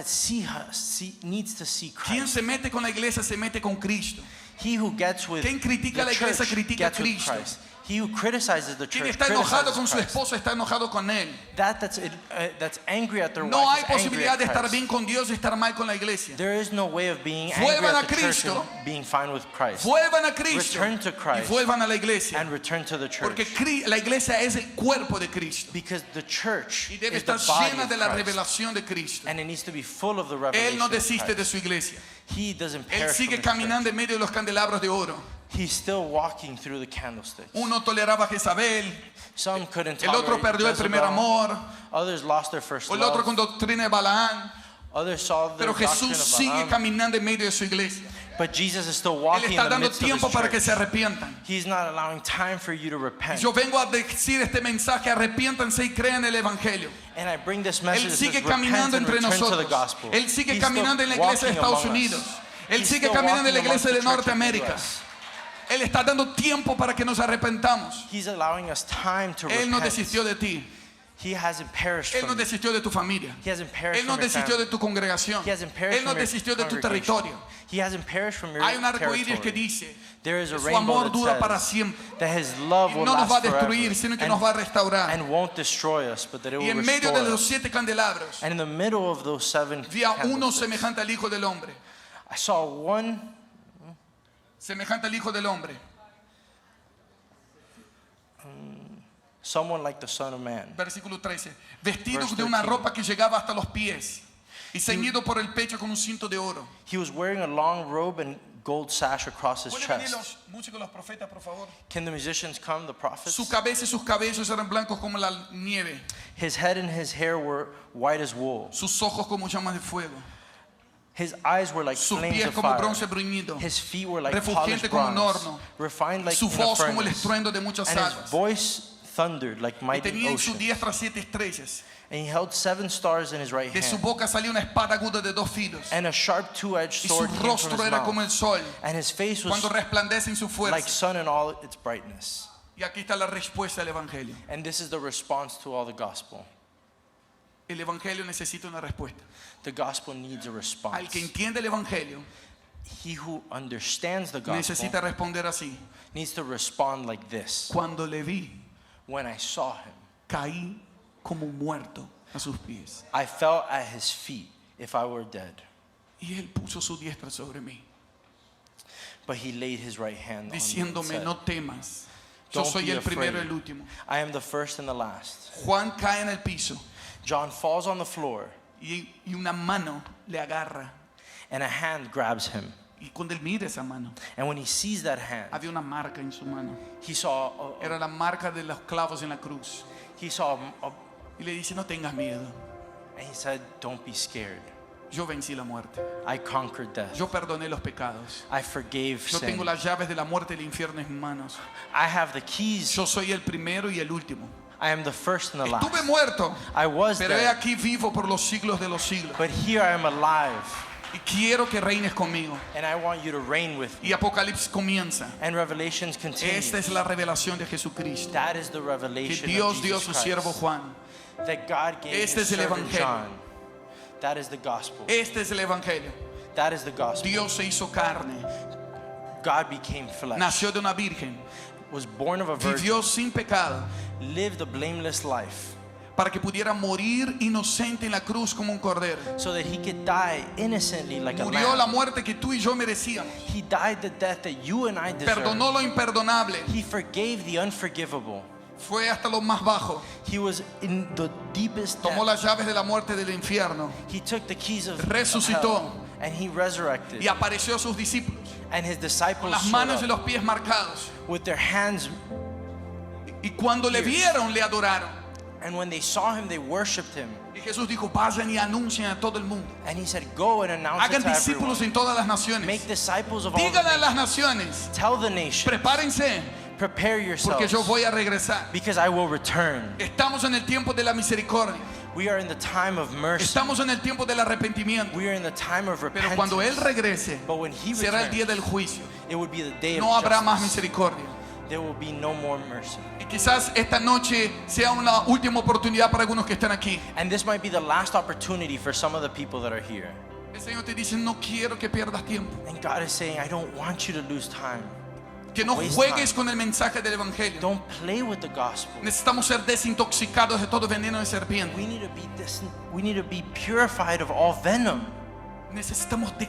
needs to see Quien Christ. se mete con la iglesia se mete con Cristo. He who gets with Quien critica the la iglesia church critica a gets with Cristo. Christ. He who criticizes the Quien church está enojado criticizes con su Christ. esposa está enojado con él. That's angry at their No wife hay is angry posibilidad at de estar Christ. bien con Dios y estar mal con la iglesia. There is no way of being angry Vuelvan at a the church Cristo. and being fine with Christ. Vuelvan a Cristo Return to y Christ. vuelvan a la iglesia. And return to the Porque church. la iglesia es el cuerpo de Cristo. Because the church Y debe is the estar body llena of de la Christ. revelación de Cristo. And it needs to be full of the Él revelation no of desiste de Christ. su iglesia. He doesn't Él perish from sigue his caminando church. en medio de los candelabros de oro. He's still walking through the candlesticks. Uno toleraba a Jezabel, Some couldn't el otro tolerate perdió el primer Jezebel. amor, Others lost their first o el otro love. con doctrina de Balaán. Others saw the Pero doctrine Jesús of sigue Balaam. caminando en medio de su iglesia. But Jesus is still Él walking in está the dando midst of tiempo his para que church. se arrepientan. He's not allowing time for you to repent. Yo vengo a decir este mensaje: arrepiéntanse y crean el evangelio. And I bring this message Él that sigue says, repent caminando and entre return to the nosotros. gospel. Él sigue He's caminando en la still iglesia de walking Estados among Unidos. us. Él He's sigue still caminando en la walking amongst iglesia de the church of the Norteamérica. US. Él está dando tiempo para que nos arrepentamos. He's allowing us time to Él no repent. desistió de ti. He hasn't perished Él no from you. desistió de tu familia. He hasn't perished Él no from your desistió de family. tu congregación. He hasn't perished Él no from your desistió de tu congregation. territorio. He hasn't perished from your Hay un arcoíris que territory. dice There is a que su rainbow amor that dura says para siempre. that his love Y will no nos va a last forever destruir, sino que nos va a restaurar. and won't destroy us, but that it Y will en medio restore de los us. 7 candelabros, And in the middle of those 7 vi a uno candlesticks, semejante al Hijo del Hombre. I saw one Semejante al Hijo del Hombre. someone like the Son of Man. Versículo 13. Vestido Verse de una 13. ropa que llegaba hasta los pies y ceñido por el pecho con un cinto de oro. He was wearing a long robe and gold sash across his ¿Pueden venir chest. los músicos, los profetas, por favor? Can the musicians come, the prophets? Su cabeza y sus cabellos eran blancos como la nieve, His head and his hair were white as wool. sus ojos como llamas de fuego, His eyes were like sus flames pies of como fire. bronce bruñido, His feet were like refugiente polished como un bronze, horno, refined like su in a voz como el furnace. estruendo de muchas And his aguas. voice thundered like Y mighty tenía en su ocean. diestra 7 estrellas. And he held 7 stars in his right De su hand. boca salía una espada aguda de 2 filos. And a sharp two-edged Y su sword came from rostro his era como mouth. el sol And his face was cuando resplandece en su like fuerza. sun in all its brightness. Y aquí está la respuesta del Evangelio. And this is the response to all the gospel. El Evangelio necesita una respuesta. The gospel needs a Al response. que entiende el Evangelio He who understands the gospel necesita responder así. needs to respond like this. Cuando le vi, When I saw him, caí como muerto a sus pies. I fell at his feet if I were dead. Y él puso su diestra sobre mí, But he laid his right hand on me and diciéndome, said, no temas. Yo Don't soy be el primero y afraid. el último. I am the first and the last. Juan cae en el piso John falls on the floor y una mano le agarra. and a hand grabs him. Y cuando él mira esa mano, And when he sees that hand, había una marca en su mano. he saw Era la marca de los clavos en la cruz. Y le dice, no tengas miedo. and he said, don't be scared. Yo vencí la muerte. I conquered death. Yo perdoné los pecados. I forgave Yo sin. tengo las llaves de la muerte y del infierno en mis manos. I have the keys. Yo soy el primero y el último. I am the first and the last. Estuve muerto, I was pero he dead, aquí vivo por los siglos de los siglos. but here I am alive, Y quiero que reines conmigo. and I want you to reign with me. Y Apocalipsis comienza. And Revelations continues. Esta es la revelación de Jesucristo. That is the Que revelation Dios of dio a Jesus su siervo Christ. Juan. That God gave Este his es el servant evangelio. John. That is the gospel. Este es el Evangelio. That is the gospel. Dios se hizo carne. God became flesh, Nació de una virgen. was born of a virgin, Vivió sin pecado. lived a blameless life, Para que pudiera morir inocente en la cruz como un cordero. so that he could die innocently like a Murió la lamb. muerte que tú y yo merecíamos. He died the death that you and I deserve. Perdonó lo imperdonable. He forgave the unforgivable. Fue hasta lo más bajo. He was in the deepest Tomó depth. las llaves de la muerte del infierno. He took the keys of Resucitó. hell, and he resurrected. Y apareció a sus discípulos. And his Con disciples las showed manos y up los pies marcados. with their hands, Y cuando le vieron, le adoraron. and when they saw him, they worshipped him. Y Jesús dijo, vayan y anuncien a todo el mundo. And he said, go and announce it Hagan to discípulos everyone. en todas las naciones. Make disciples of all Díganle a the las nations. naciones, Tell the nation, prepárense, prepare porque yo yourselves, voy a regresar. because I will return. Estamos en el tiempo de la misericordia. We are in the time of mercy. Estamos en el tiempo del arrepentimiento. We are in the time of Pero cuando Él repentance. regrese, But when he será el día returns, del juicio. it will be the day of No habrá más justice. misericordia. There will be no more mercy. Y quizás esta noche sea una última oportunidad para algunos que están aquí. And this might be the last opportunity for some of the people that are here. El Señor te dice, no quiero que pierdas tiempo. And God is saying, I don't want you to lose time. Que no Waste juegues time. con el mensaje del Evangelio. Don't play with the gospel. Necesitamos ser desintoxicados de todo veneno de serpiente. We need to be purified of all venom. Necesitamos de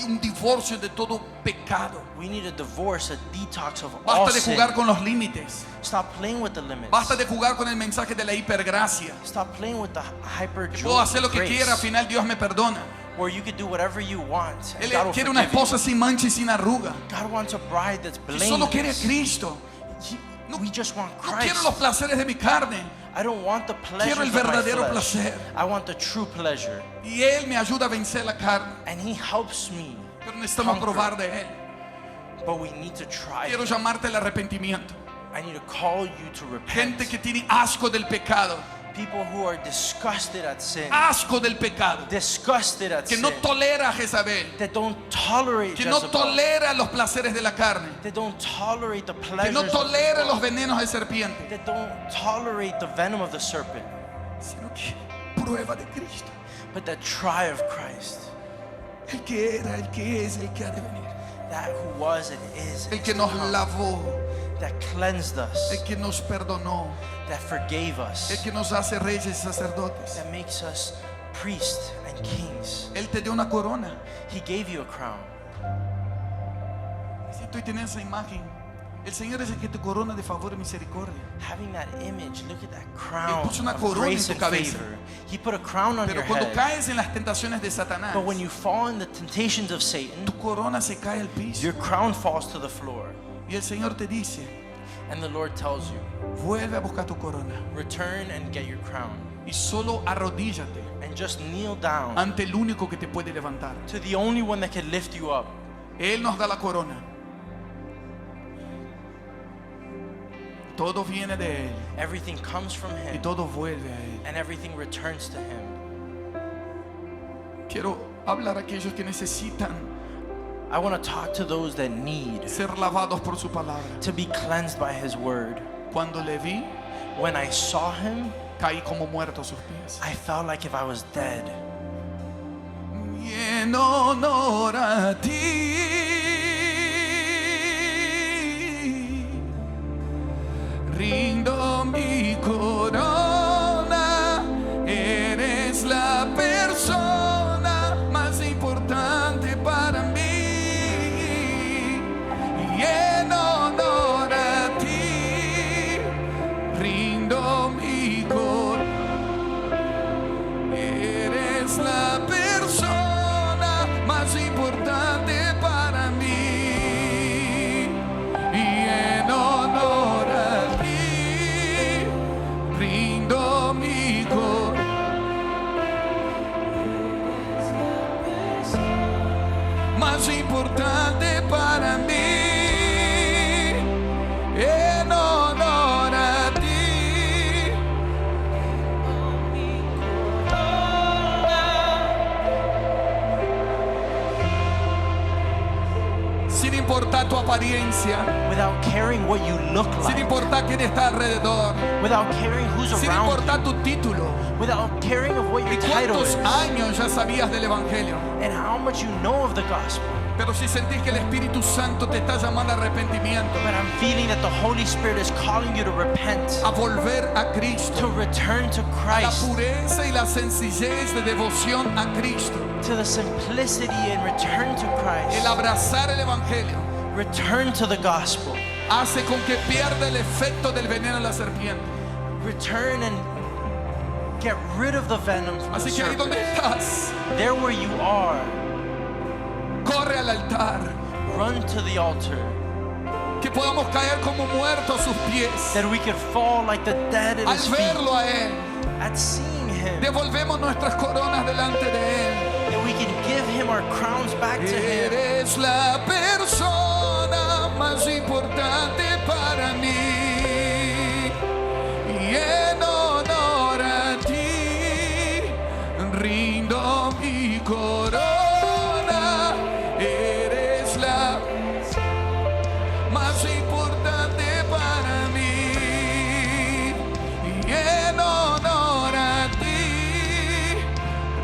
un divorcio de todo pecado. We need a divorce, a detox of all Basta de sin. jugar con los límites. Stop playing with the limits. Basta de jugar con el mensaje de la hipergracia. Stop playing with the hyper Puedo hacer lo que grace, quiera, al final Dios me perdona. where you can do whatever you want. And Él God will quiere una forgive you. esposa sin mancha y sin arruga. God wants a bride that's Y solo quiere a blameless. Cristo. We just want No quiero Christ. los placeres de mi carne. I don't want the pleasures Quiero el of my verdadero flesh. placer. I want the true pleasure. Y Él me ayuda a vencer la carne. And He helps me. Pero necesitamos Conquer. probar de Él. But we need to try. Quiero Him. llamarte al arrepentimiento. I need to call you to repent. Gente que tiene asco del pecado. People who are disgusted at sin. Asco del pecado. Disgusted at Que sin. no tolera a Jezabel. That don't tolerate Que no Jezebel. tolera los placeres de la carne. That don't tolerate the Que pleasures no of tolera this los world. venenos de serpiente. That don't tolerate the venom of the serpent. Sino que prueba de Cristo. But that try of Christ. El que era, el que es, el que ha de venir. That who was and is. El que nos lavó. That cleansed us. El que nos perdonó. That forgave El us. que nos hace reyes y sacerdotes. That makes us priests and kings. Él te dio una corona. He gave you a crown. Si tú tienes esa imagen, el Señor es el que te corona de favor y misericordia. Having that image, look at that crown puso una of corona en grace tu and cabeza. favor. He put a crown on Pero your cuando head. caes en las tentaciones de Satanás, But when you fall in the temptations of Satan, tu corona se cae al piso. your crown falls to the floor. Y el Señor te dice, And the Lord tells you, vuelve a buscar tu corona. return and get your crown. Y solo arrodíllate And just kneel down ante el único que te puede levantar. to the only one that can lift you up. Él nos da la corona. Todo viene de Él Everything comes from y Him. todo vuelve a Él. And everything returns to Him. Quiero hablar a aquellos que necesitan I want to talk to those that need ser lavados por su palabra. to be cleansed by His word. Cuando le vi, When I saw Him, caí como muerto a sus pies. I felt like if I was dead. Y en honor a ti, rindo mi corona, eres la persona más importante para mí. Y en honor a ti, rindo mi corona, eres la persona más importante para mí. Y en honor a ti, rindo mi corazón. Más importante para mí. En honor a ti. Sin importar tu apariencia, Without caring what you look sin like, importar quién está alrededor, without caring who's sin around importar tu título you, without caring of what y your title cuántos is, años ya sabías del Evangelio. and how much you know of the gospel. Pero si sentís que el Espíritu Santo te está llamando a arrepentimiento, But I'm feeling that the Holy Spirit is calling you to repent, a volver a Cristo, to return to a la Christ, pureza y la sencillez de devoción a Cristo, to the simplicity and return to el Christ, abrazar el Evangelio, return to the gospel, hace con que pierda el efecto del veneno de la serpiente. return and get rid of the venom from the Así que ahí donde serpent. estás, There where you are, corre al altar, run to the altar, que podamos caer como muertos a sus pies. that we could fall like the dead at Al His feet. verlo a Él, At seeing Him, devolvemos nuestras coronas delante de Él. that we can give Him our crowns back to Him. Eres la persona más importante para mí. Y en honor a ti, rindo mi corona. Eres la más importante para mí. Y en honor a ti,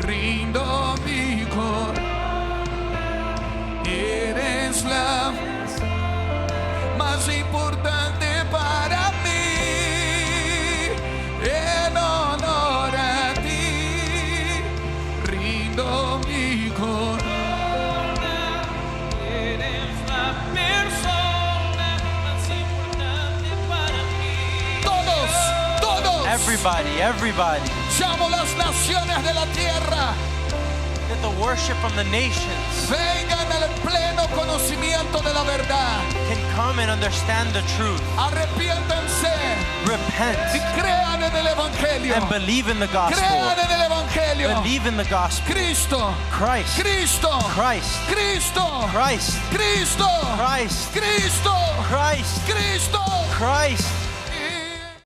rindo mi corona. Eres la más importante para mí. En honor a ti, rindo mi corona. Eres la persona más importante para mí. Todos, Everybody, llamo las naciones de la tierra, that the worship from the nations vengan al pleno conocimiento de la verdad. can come and understand the truth, Arrepiéntanse y repent, crean en el Evangelio. and believe in the gospel. Crean en el Evangelio. Believe in the gospel. Cristo, Christ, Cristo, Christ, Cristo, Christ, Cristo, Christ, Cristo, Christ, Cristo. Christ.